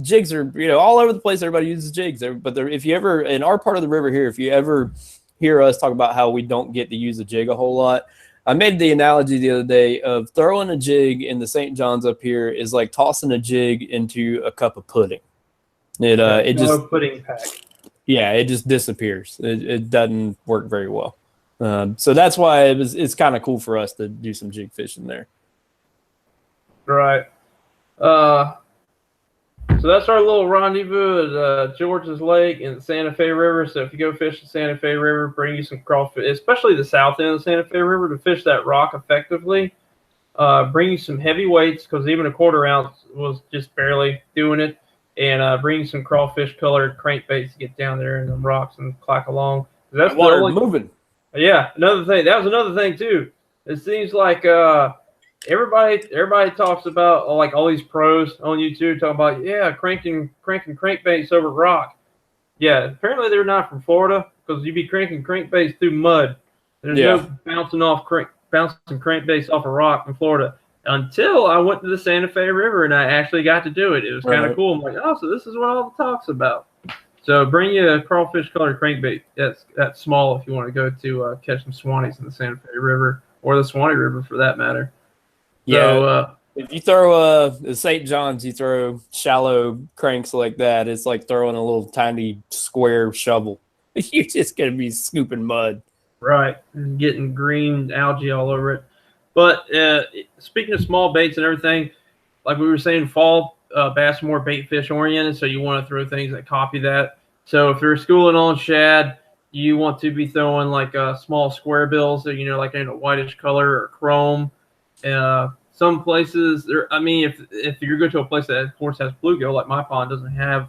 jigs are, all over the place. Everybody uses jigs. But if you ever, in our part of the river here, if you ever hear us talk about how we don't get to use a jig a whole lot, I made the analogy the other day of throwing a jig in the St. John's up here is like tossing a jig into a cup of pudding. It just pudding pack. Yeah, it just disappears. It doesn't work very well. So that's why it's kind of cool for us to do some jig fishing there. Right. So that's our little rendezvous at George's Lake and Santa Fe River. So if you go fish the Santa Fe River, bring you some crawfish, especially the south end of the Santa Fe River, to fish that rock effectively. Bring you some heavy weights because even a quarter ounce was just barely doing it. And bring you some crawfish colored crankbaits to get down there in the rocks and clack along. That's The water the only, moving. yeah, another thing. That was another thing too. It seems like everybody talks about like all these pros on YouTube talking about cranking crankbaits over rock. Yeah, apparently they're not from Florida because you'd be cranking crankbaits through mud. There's no bouncing crankbaits off a rock in Florida until I went to the Santa Fe River and I actually got to do it. It was kind of cool. I'm like, oh, so this is what all the talk's about. So bring you a crawfish colored crankbait. That's small if you want to go to catch some Swannies in the Santa Fe River or the Swanee River for that matter. Yeah. So, if you throw St. John's, you throw shallow cranks like that, it's like throwing a little tiny square shovel. You're just gonna be scooping mud. Right, and getting green algae all over it. But speaking of small baits and everything, like we were saying, fall bass are more bait fish oriented, so you want to throw things that copy that. So if you're schooling on shad, you want to be throwing like small square bills, that like in a whitish color or chrome. Some places, if you go to a place that of course has bluegill, like my pond doesn't have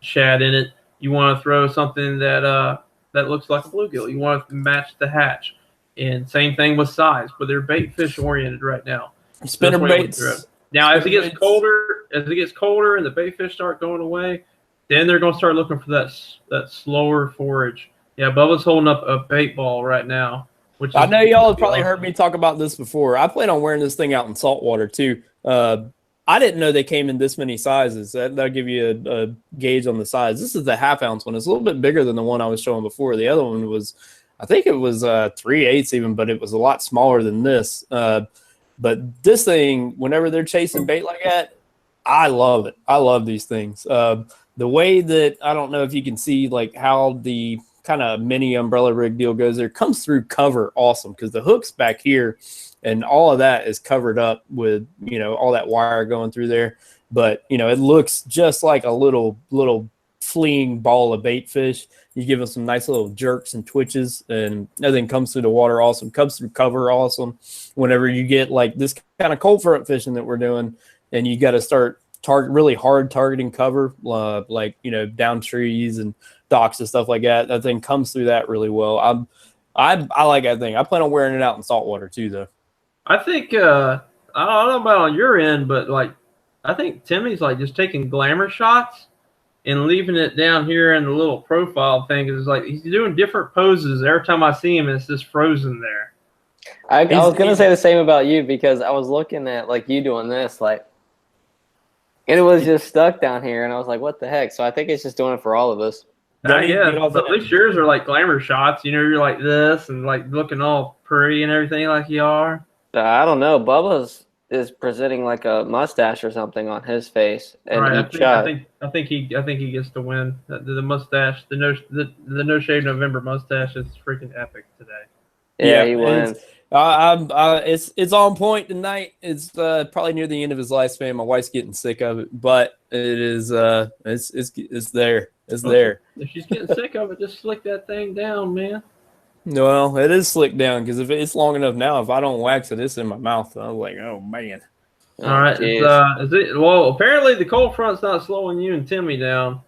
shad in it, you want to throw something that looks like a bluegill. You want to match the hatch. And same thing with size, but they're bait fish oriented right now. Spinner baits. Now, as it gets colder and the bait fish start going away, then they're going to start looking for that slower forage. Yeah, Bubba's holding up a bait ball right now. Which I know y'all have probably heard me talk about this before. I plan on wearing this thing out in saltwater too. I didn't know they came in this many sizes. That'll give you a gauge on the size. This is the half-ounce one. It's a little bit bigger than the one I was showing before. The other one was, I think it was 3/8 even, but it was a lot smaller than this. But this thing, whenever they're chasing bait like that, I love it. I love these things. The way that, I don't know if you can see like how the kind of mini umbrella rig deal goes there, comes through cover awesome because the hook's back here and all of that is covered up with all that wire going through there, but it looks just like a little fleeing ball of bait fish. You give them some nice little jerks and twitches and everything comes through the water awesome, comes through cover awesome. Whenever you get like this kind of cold front fishing that we're doing and you got to start really hard targeting cover, like down trees and docks and stuff like that. That thing comes through that really well. I like that thing. I plan on wearing it out in saltwater too, though. I think I don't know about on your end, but like I think Timmy's like just taking glamour shots and leaving it down here in the little profile thing. It's like he's doing different poses every time I see him. It's just frozen there. I was gonna say the same about you because I was looking at like you doing this and it was just stuck down here, and I was like, "What the heck?" So I think it's just doing it for all of us. Yeah, but at least yours are like glamour shots. You're like this and like looking all pretty and everything like you are. I don't know. Bubba's is presenting like a mustache or something on his face, and right, I think he gets to win. The mustache, the no shave November mustache is freaking epic today. Yeah, he wins. It's on point tonight. It's probably near the end of his lifespan. My wife's getting sick of it, but it is it's there. It's there. If she's getting sick of it, just slick that thing down, man. Well, it is slicked down because if it's long enough now, if I don't wax it, it's in my mouth. I was like, oh man. All right. Well, apparently the cold front's not slowing you and Timmy down.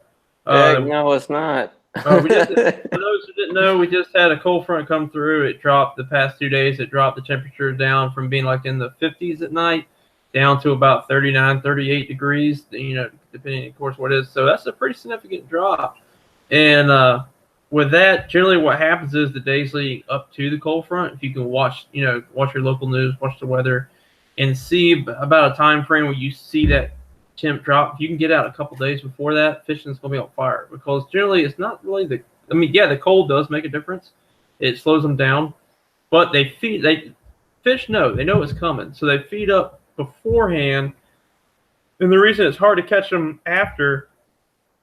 No, it's not. For those who didn't know, we just had a cold front come through. It dropped the past 2 days. It dropped the temperature down from being like in the 50s at night down to about 39, 38 degrees, depending, of course, what it is. So that's a pretty significant drop. And with that, generally what happens is the days leading up to the cold front, if you can watch your local news, watch the weather, and see about a time frame where you see that temp drop, if you can get out a couple days before that, fishing's going to be on fire because generally it's not really the cold does make a difference. It slows them down, but fish know it's coming, so they feed up beforehand. And the reason it's hard to catch them after,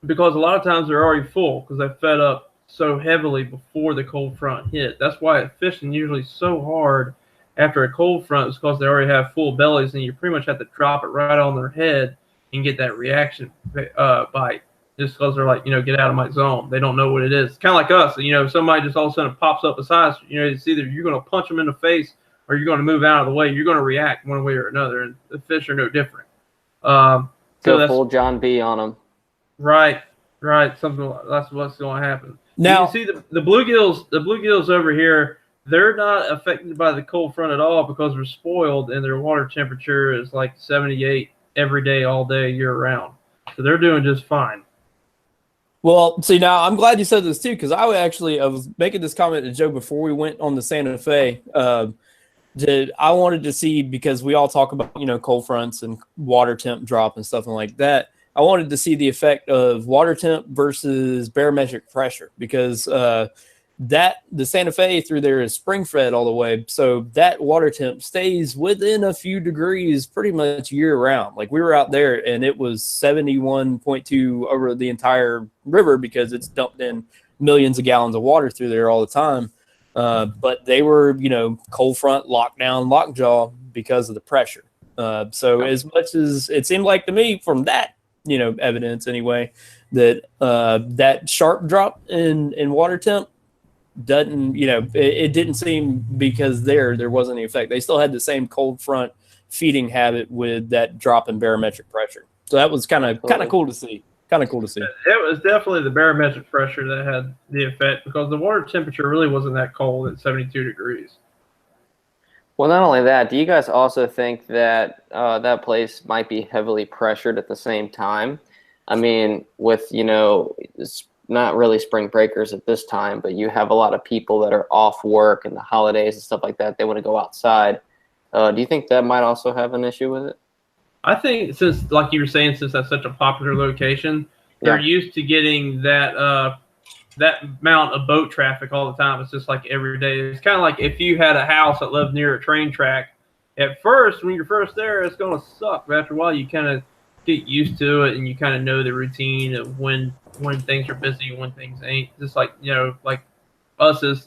because a lot of times they're already full because they fed up so heavily before the cold front hit. That's why fishing usually so hard after a cold front is because they already have full bellies, and you pretty much have to drop it right on their head and get that reaction bite, just because they're like, get out of my zone. They don't know what it is. It's kind of like us. If somebody just all of a sudden pops up beside us, it's either you're going to punch them in the face or you're going to move out of the way. You're going to react one way or another, and the fish are no different. So Go full John B on them. Right. That's what's going to happen. Now, you can see the bluegills. The bluegills over here, they're not affected by the cold front at all because they're spoiled, and their water temperature is like 78 every day, all day, year round. So they're doing just fine. well, see, now I'm glad you said this too, because I was making this comment to Joe before we went on the Santa Fe. I wanted to see, because we all talk about, cold fronts and water temp drop and stuff like that. I wanted to see the effect of water temp versus barometric pressure, because the Santa Fe through there is spring fed all the way. So that water temp stays within a few degrees pretty much year round. Like, we were out there and it was 71.2 over the entire river because it's dumped in millions of gallons of water through there all the time. But they were, cold front, lockdown, lockjaw because of the pressure. So as much as it seemed like to me from that, evidence anyway, that that sharp drop in water temp doesn't, it didn't seem, because there wasn't any effect. They still had the same cold front feeding habit with that drop in barometric pressure. So that was kind of cool to see. It was definitely the barometric pressure that had the effect, because the water temperature really wasn't that cold at 72 degrees. Well, not only that, do you guys also think that that place might be heavily pressured at the same time? I mean, with, it's not really spring breakers at this time, but you have a lot of people that are off work and the holidays and stuff like that. They want to go outside. Do you think that might also have an issue with it? I think, since, like you were saying, since that's such a popular location, they're used to getting that that amount of boat traffic all the time. It's just like every day. It's kind of like if you had a house that lived near a train track. At first, when you're first there, it's going to suck. But after a while, you kind of get used to it, and you kind of know the routine of when things are busy and when things ain't. Just like, like us as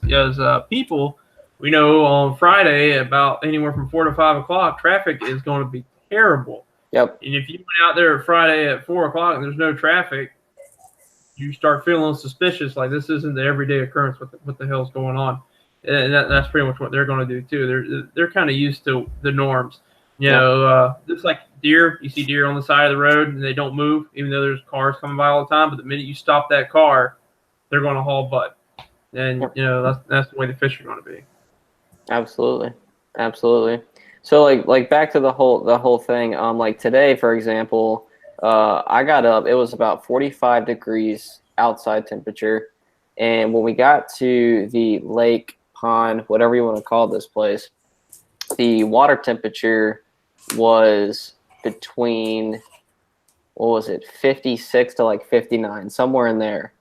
people, we know on Friday about anywhere from 4 to 5 o'clock, traffic is going to be terrible. Yep. And if you went out there Friday at 4 o'clock and there's no traffic, you start feeling suspicious, like this isn't the everyday occurrence. What the hell's going on? And that's pretty much what they're going to do too. They're kind of used to the norms. Just like deer, you see deer on the side of the road and they don't move, even though there's cars coming by all the time. But the minute you stop that car, they're going to haul butt. And that's the way the fish are going to be. Absolutely. So like back to the whole thing. Like today, for example, I got up. It was about 45 degrees outside temperature, and when we got to the lake, pond, whatever you want to call this place, the water temperature was between 56 to like 59, somewhere in there.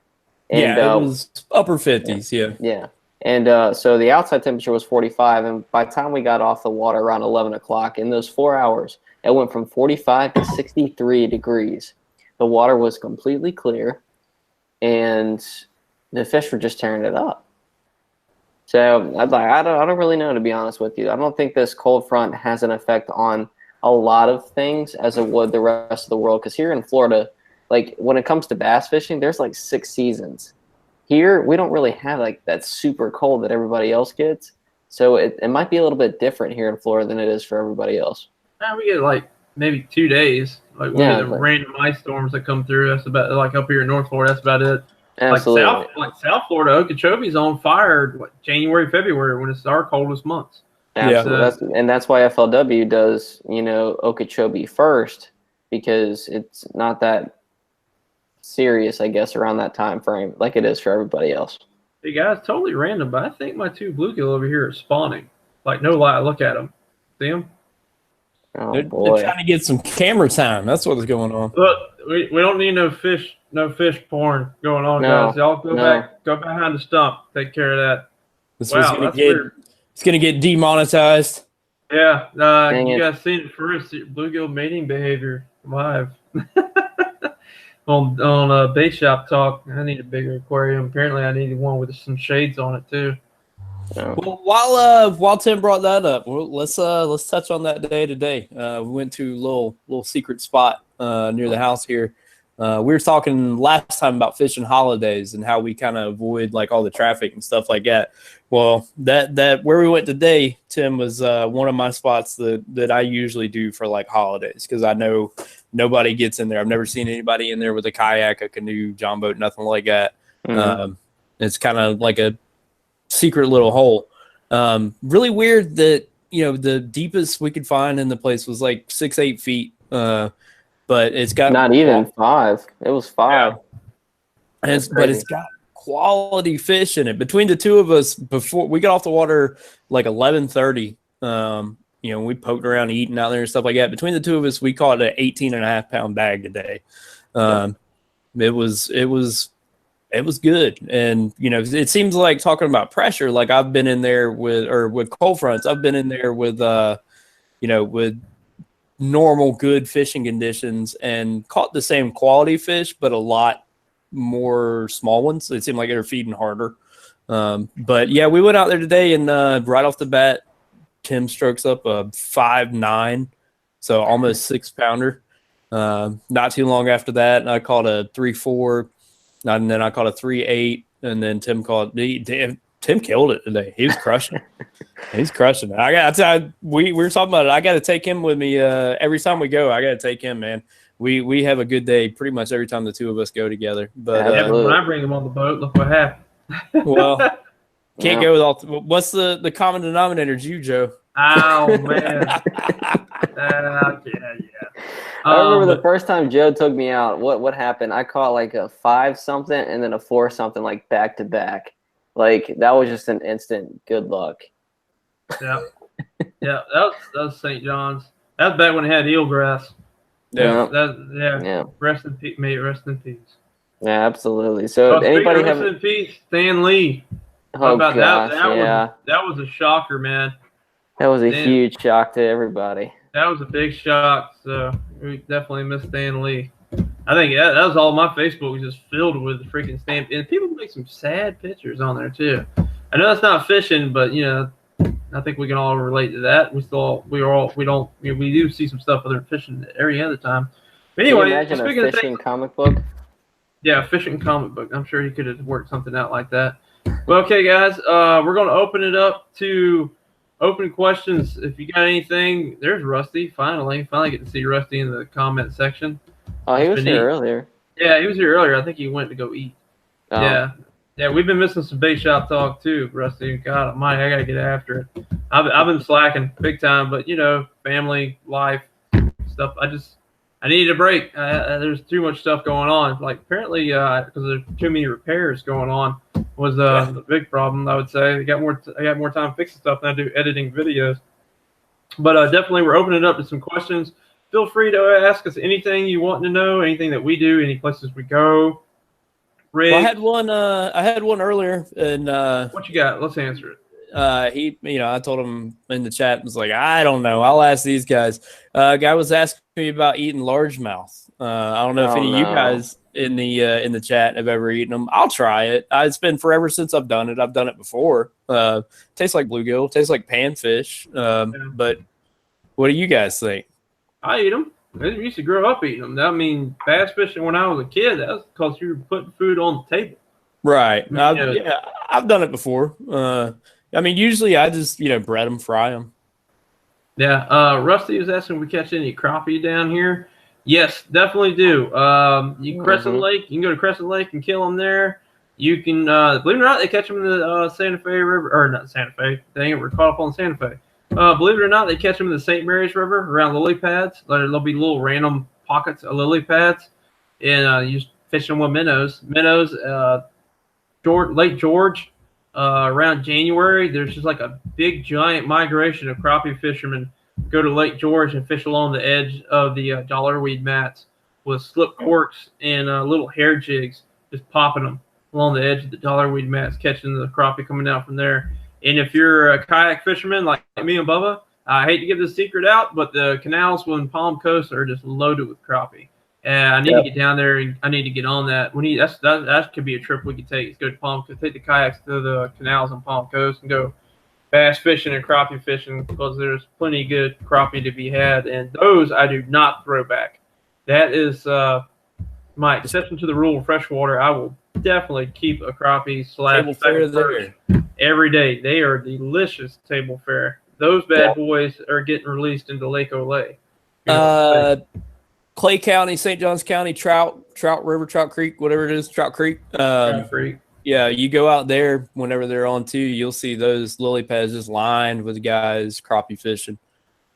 And, it was upper 50s. Yeah. And so the outside temperature was 45, and by the time we got off the water around 11 o'clock, in those 4 hours, it went from 45 to 63 degrees. The water was completely clear, and the fish were just tearing it up. So I don't really know, to be honest with you. I don't think this cold front has an effect on a lot of things as it would the rest of the world. Because here in Florida, like when it comes to bass fishing, there's like 6 seasons. Here, we don't really have like that super cold that everybody else gets. So it might be a little bit different here in Florida than it is for everybody else. We get like maybe 2 days, like one of the random ice storms that come through. That's about, like up here in North Florida, that's about it. Absolutely. Like South Florida, Okeechobee's on fire January, February, when it's our coldest months. Absolutely. That's why FLW does, Okeechobee first, because it's not that serious, I guess, around that time frame like it is for everybody else. Hey guys, totally random, but I think my 2 bluegill over here are spawning. Like, no lie, look at them. See them? Oh, boy. They're trying to get some camera time. That's what's going on. Look, we don't need no fish porn going on, guys. Y'all go back, go behind the stump, take care of that. This was gonna get demonetized. Yeah, you guys seen it first. Bluegill mating behavior live on Bait Shop Talk. I need a bigger aquarium. Apparently, I needed one with some shades on it too. Well, while Tim brought that up, let's touch on that day today. We went to a little secret spot near the house here. We were talking last time about fishing holidays and how we kind of avoid like all the traffic and stuff like that. Well, that where we went today, Tim, was one of my spots that I usually do for like holidays because I know nobody gets in there. I've never seen anybody in there with a kayak, a canoe, john boat, nothing like that. It's kind of like a secret little hole. Really weird that the deepest we could find in the place was like 6-8 feet. But it's got not even 5. It was 5. Yeah. But it's got quality fish in it. Between the two of us, before we got off the water like 11:30, we poked around eating out there and stuff like that. Between the two of us, we caught an 18.5 pound bag today. It was good. And it seems like, talking about pressure, like I've been in there with cold fronts, I've been in there with with normal good fishing conditions and caught the same quality fish, but a lot more small ones. It seemed like they're feeding harder. But yeah, we went out there today and right off the bat, Tim strokes up a 5.9, so almost 6 pounder. Not too long after that, I caught a 3.4, and then I caught a 3.8, and then Tim Tim killed it today. He was crushing. He's crushing it. We were talking about it. I got to take him with me every time we go. I got to take him, man. We have a good day pretty much every time the two of us go together. But when I bring him on the boat, look what happened. Well, can't go with all. What's the common denominator? It's you, Joe. Oh man. I remember the first time Joe took me out. What happened? I caught like a 5 something and then a 4 something, like back to back. Like that was just an instant good luck. Yeah, that was St. John's. That was back when it had eelgrass. Yeah. Rest in peace, mate. Rest in peace. Yeah, absolutely. So anybody have rest in peace, Stan Lee? Oh gosh, that was a shocker, man. That was a huge shock to everybody. That was a big shock. So we definitely miss Stan Lee. I think that was all. My Facebook was just filled with the freaking Stan, and people make some sad pictures on there too. I know that's not fishing, but I think we can all relate to that. We do see some stuff other than fishing every other time. But anyway, imagine a fishing comic book. Yeah, fishing comic book. I'm sure he could have worked something out like that. Well, okay, guys, we're going to open it up to open questions. If you got anything, there's Rusty. Finally get to see Rusty in the comment section. Oh, he was here earlier. Yeah, he was here earlier. I think he went to go eat. Oh. Yeah, we've been missing some bait shop talk too, Rusty. God almighty, I gotta get after it. I've been slacking big time, but family, life, stuff. I needed a break. There's too much stuff going on. Like apparently, because there's too many repairs going on, was the big problem. I would say I got more time fixing stuff than I do editing videos. But definitely, we're opening it up to some questions. Feel free to ask us anything you want to know, anything that we do, any places we go. Rick, well, I had one earlier, and what you got? Let's answer it. I told him in the chat, was like, I don't know. I'll ask these guys. Guy was asking me about eating largemouth. I don't know if any of you guys in the chat have ever eaten them. I'll try it. It's been forever since I've done it. I've done it before. Tastes like bluegill. Tastes like panfish. But what do you guys think? I eat them. I used to grow up eating them. I mean, bass fishing when I was a kid, that was because you were putting food on the table. Right. I've done it before. Usually I just, bread them, fry them. Yeah. Rusty was asking if we catch any crappie down here. Yes, definitely do. Crescent Lake, you can go to Crescent Lake and kill them there. You can, believe it or not, they catch them in the Santa Fe River, or not Santa Fe. Dang it, we're caught up on Santa Fe. Believe it or not, they catch them in the St. Mary's River around lily pads. There'll be little random pockets of lily pads, and you just fish them with minnows. Lake George, around January, there's just like a big giant migration of crappie fishermen go to Lake George and fish along the edge of the dollarweed mats with slip corks and little hair jigs, just popping them along the edge of the dollarweed mats, catching the crappie coming out from there. And if you're a kayak fisherman like me and Bubba, I hate to give this secret out, but the canals in Palm Coast are just loaded with crappie. And I need to get down there, and I need to get on that. That could be a trip we could take. Is go to Palm Coast, take the kayaks to the canals on Palm Coast, and go bass fishing and crappie fishing, because there's plenty of good crappie to be had. And those I do not throw back. That is my exception to the rule of freshwater, I will definitely keep a crappie Table fare there. every day. They are delicious table fare. Those bad boys are getting released into Lake Olay. Clay County, St. Johns County, Trout River, Trout Creek, whatever it is, Trout Creek. Trout Creek. Yeah, you go out there whenever they're on too. You'll see those lily pads just lined with guys crappie fishing.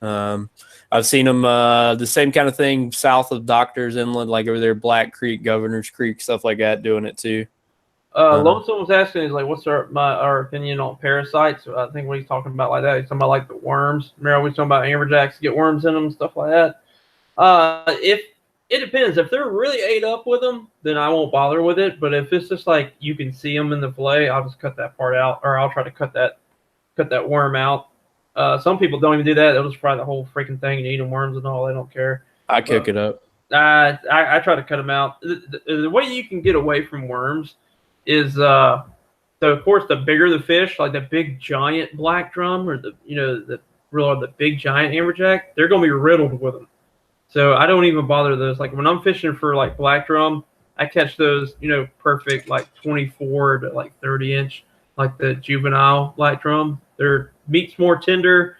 I've seen them the same kind of thing south of Doctors Inlet, like over there, Black Creek, Governor's Creek, stuff like that, doing it too. Lonesome was asking, is like, what's our opinion on parasites? I think what he's talking about like that, he's talking about like the worms. Remember, we talking about amberjacks get worms in them, stuff like that. If it depends, if they're really ate up with them, then I won't bother with it. But if it's just like you can see them in the fillet, I'll just cut that part out, or I'll try to cut that worm out. Some people don't even do that. They'll just fry the whole freaking thing and eat them worms and all. They don't care. I cook it up. I try to cut them out. The way you can get away from worms is so of course the bigger the fish, like the big giant black drum or the big giant amberjack, they're gonna be riddled with them. So I don't even bother those. Like when I'm fishing for like black drum, I catch those perfect like 24 to like 30 inch, like the juvenile black drum. Their meat's more tender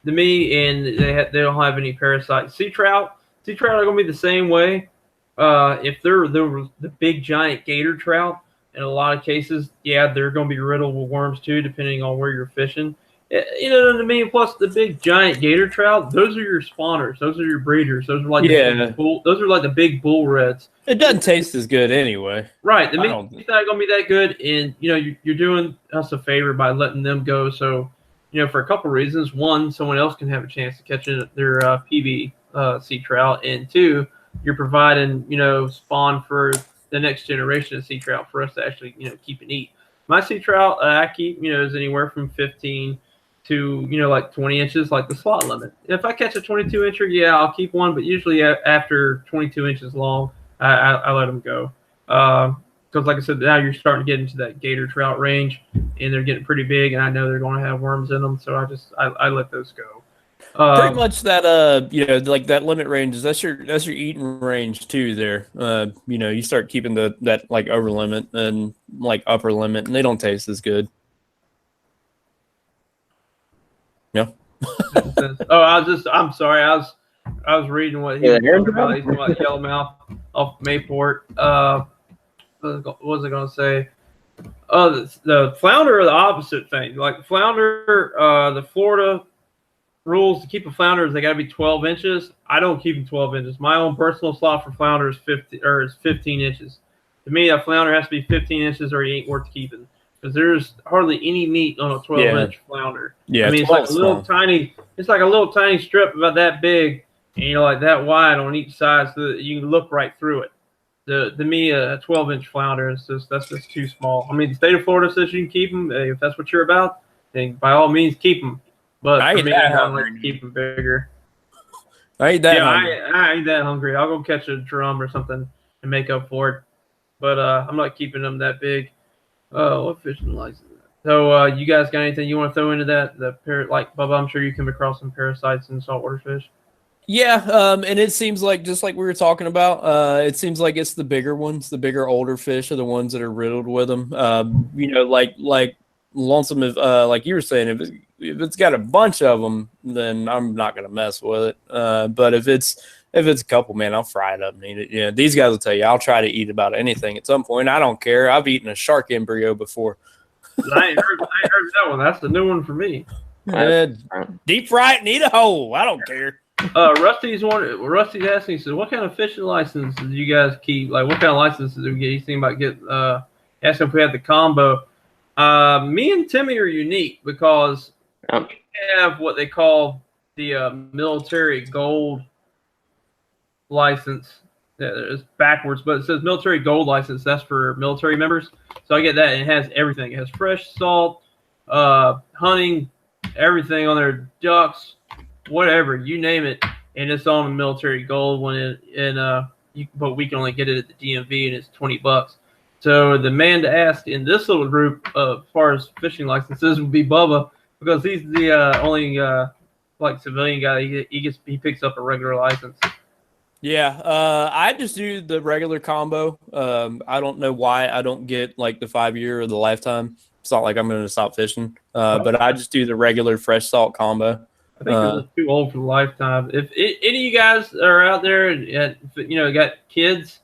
than me, and they don't have any parasites. Sea trout are gonna be the same way. If they're the big giant gator trout, in a lot of cases, yeah, they're going to be riddled with worms too, depending on where you're fishing. You know what I mean? Plus, the big giant gator trout, those are your spawners. Those are your breeders. Those are like those are like the big bull reds. It doesn't taste as good anyway. Right. The meat's not going to be that good, and you're doing us a favor by letting them go. So, for a couple reasons. One, someone else can have a chance to catch their PB sea trout, and two, you're providing spawn for the next generation of sea trout for us to actually keep and eat. My sea trout I keep is anywhere from 15 to like 20 inches, like the slot limit. If I catch a 22 incher, yeah, I'll keep one, but usually after 22 inches long, I let them go. Because like I said, now you're starting to get into that gator trout range, and they're getting pretty big, and I know they're going to have worms in them, so I let those go. Pretty much that like that limit range, that's your eating range too there. You start keeping that like over limit and like upper limit, and they don't taste as good. Yeah. I'm sorry, I was reading what he was talking about. He's talking about yellowmouth off Mayport. What was I gonna say? The flounder are the opposite thing. Like flounder, the Florida rules to keep a flounder is they got to be 12 inches. I don't keep them 12 inches. My own personal slot for flounder is 15 inches. To me, a flounder has to be 15 inches or he ain't worth keeping, because there's hardly any meat on a 12-inch flounder. Yeah, I mean, it's like a little tiny strip about that big, and like that wide on each side, so that you can look right through it. To me, a 12-inch flounder that's just too small. I mean, the state of Florida says you can keep them. If that's what you're about, then by all means keep them. But for me, I don't like to keep them bigger. I ain't that hungry. I'll go catch a drum or something and make up for it. But I'm not keeping them that big. What fishing license? So you guys got anything you want to throw into that? Like Bubba, I'm sure you come across some parasites in saltwater fish. Yeah, and it seems like, just like we were talking about, it seems like it's the bigger ones, the bigger older fish are the ones that are riddled with them. Like lonesome, like you were saying, if it's got a bunch of them, then I'm not gonna mess with it. But if it's a couple, man, I'll fry it up and eat it. Yeah, these guys will tell you I'll try to eat about anything at some point. I don't care. I've eaten a shark embryo before. I ain't heard that one. That's the new one for me. Deep fry it and eat a whole. I don't care. Rusty's asking, he said, what kind of fishing license do you guys keep? Like, what kind of licenses do we get? He's thinking about asking if we have the combo. Me and Timmy are unique because we have what they call the military gold license. It's backwards, but it says military gold license. That's for military members. So I get that, and it has everything. It has fresh salt, hunting, everything on there, ducks, whatever, you name it, and it's on the military gold one. But we can only get it at the DMV, and it's $20. So the man to ask in this little group, as far as fishing licenses, would be Bubba, because he's the only like civilian guy. He picks up a regular license. Yeah, I just do the regular combo. I don't know why I don't get like the 5 year or the lifetime. It's not like I'm going to stop fishing, but I just do the regular fresh salt combo. I think you're a little too old for the lifetime. If any of you guys are out there, got kids,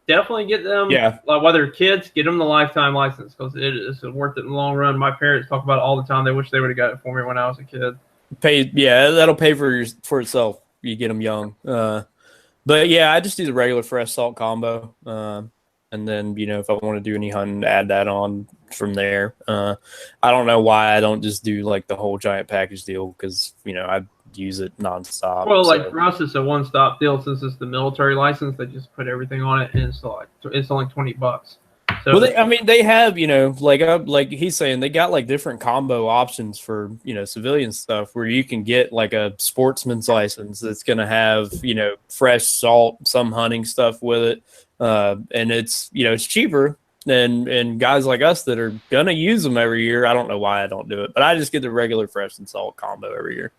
definitely get them. Yeah. Like whether kids, get them the lifetime license because it is worth it in the long run. My parents talk about it all the time. They wish they would have got it for me when I was a kid. That'll pay for itself. You get them young. But yeah, I just do the regular fresh salt combo. And then, if I want to do any hunting, add that on from there. I don't know why I don't just do like the whole giant package deal because, I use it nonstop. Well, like for us, it's a one-stop deal since it's the military license. They just put everything on it, and it's only $20. So, they have, like he's saying, they got like different combo options for, civilian stuff where you can get like a sportsman's license that's going to have, fresh salt, some hunting stuff with it. And it's, it's cheaper and guys like us that are going to use them every year. I don't know why I don't do it, but I just get the regular fresh and salt combo every year.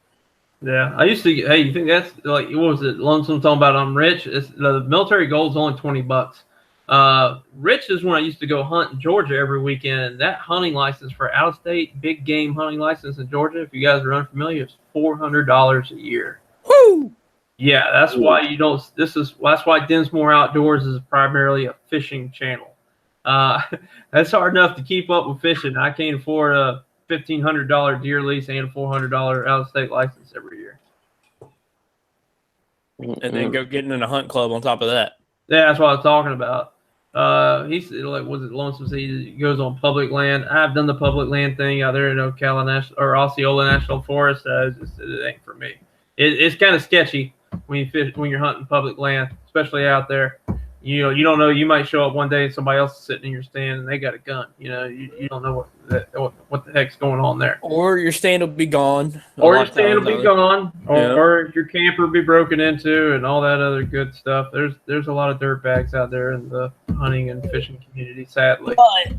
Yeah, I used to. Hey, you think that's like what was it? Lonesome talking about I'm rich. It's the military gold's only $20. Rich is when I used to go hunt in Georgia every weekend. That hunting license for out of state big game hunting license in Georgia, if you guys are unfamiliar, is $400 a year. Woo! Yeah, that's why you don't. That's why Dinsmore Outdoors is primarily a fishing channel. That's hard enough to keep up with fishing. I can't afford a $1,500 deer lease and a $400 out-of-state license every year. And then go getting in a hunt club on top of that. Yeah, that's what I was talking about. He's like, was it Lonesome? He goes on public land. I've done the public land thing out there in Ocala National or Osceola National Forest. It ain't for me. It's kind of sketchy when you're hunting public land, especially out there. You don't know. You might show up one day and somebody else is sitting in your stand and they got a gun. You don't know what the heck's going on there. Or your stand will be gone. Or your stand will be gone. Or your camper will be broken into and all that other good stuff. There's a lot of dirt bags out there in the hunting and fishing community, sadly. But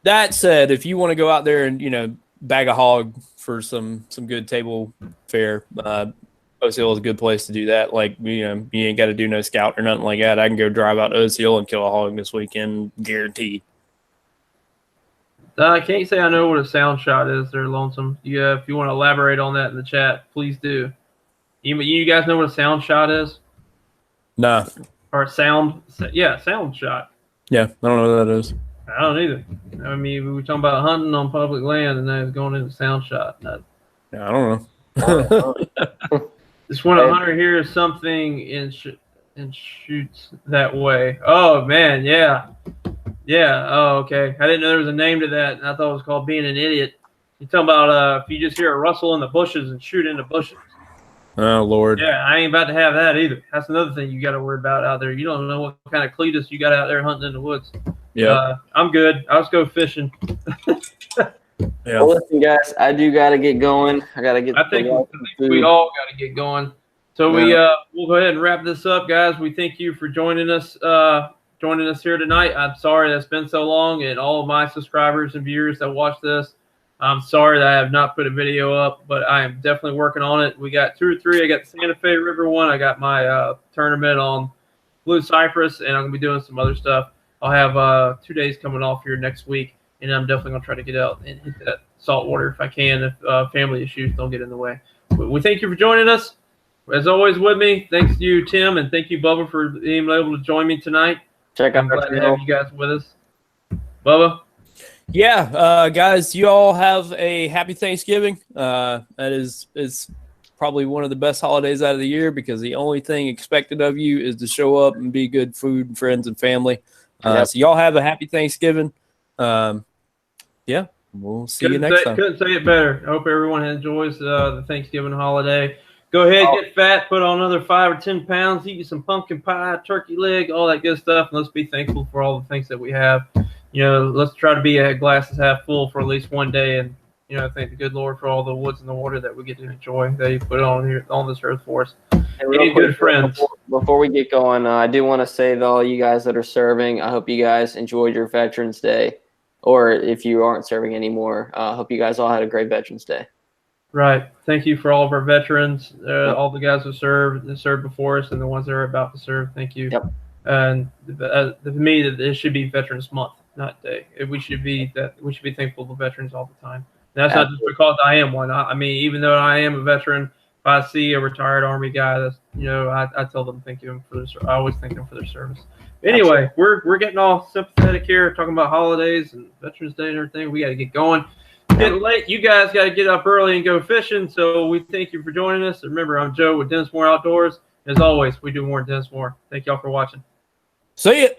that said, if you want to go out there and bag a hog for some good table fare, Osceola is a good place to do that. Like, you ain't got to do no scout or nothing like that. I can go drive out to Osceola and kill a hog this weekend, guaranteed. I can't say I know what a sound shot is there, Lonesome. Yeah, if you want to elaborate on that in the chat, please do. You guys know what a sound shot is? Nah. Or sound shot. Yeah, I don't know what that is. I don't either. I mean, we were talking about hunting on public land, and then it's going into sound shot. I don't know. Just when a hunter hears something and shoots that way. Oh, man, yeah. Yeah, oh, okay. I didn't know there was a name to that, and I thought it was called being an idiot. You're talking about if you just hear a rustle in the bushes and shoot in the bushes. Oh, Lord. Yeah, I ain't about to have that either. That's another thing you got to worry about out there. You don't know what kind of Cletus you got out there hunting in the woods. Yeah. I'm good. I'll just go fishing. Yeah. Well, listen, guys, I do got to get going. I got to get. I think we all got to get going. So we'll go ahead and wrap this up, guys. We thank you for joining us here tonight. I'm sorry that's been so long, and all of my subscribers and viewers that watch this, I'm sorry that I have not put a video up, but I am definitely working on it. We got 2 or 3. I got the Santa Fe River one. I got my tournament on Blue Cypress, and I'm going to be doing some other stuff. I'll have 2 days coming off here next week, and I'm definitely going to try to get out and hit that saltwater if I can, if family issues don't get in the way. But we thank you for joining us. As always with me, thanks to you, Tim, and thank you, Bubba, for being able to join me tonight. I'm glad to have you guys with us. Bubba? Yeah, guys, you all have a happy Thanksgiving. It's probably one of the best holidays out of the year because the only thing expected of you is to show up and be good food and friends and family. So y'all have a happy Thanksgiving. Yeah, we'll see you next time. Couldn't say it better. I hope everyone enjoys the Thanksgiving holiday. Go ahead, get fat, put on another 5 or 10 pounds, eat you some pumpkin pie, turkey leg, all that good stuff. And let's be thankful for all the things that we have. Let's try to be a glasses half full for at least one day, and thank the good Lord for all the woods and the water that we get to enjoy that He put on here on this earth for us. Any good friends. Before we get going, I do want to say to all you guys that are serving, I hope you guys enjoyed your Veterans Day, or if you aren't serving anymore, I hope you guys all had a great Veterans Day. Right. Thank you for all of our veterans, all the guys who served before us, and the ones that are about to serve. Thank you. Yep. And to me, it should be Veterans Month, not day. We should be thankful to veterans all the time. And that's not just because I am one. I mean, even though I am a veteran, if I see a retired Army guy, that's I tell them thank you for their. I always thank them for their service. Anyway, we're getting all sympathetic here, talking about holidays and Veterans Day and everything. We got to get going. Getting late. You guys got to get up early and go fishing. So we thank you for joining us. Remember, I'm Joe with Dennis Moore Outdoors. As always, we do more than Dennis Moore. Thank y'all for watching. See ya.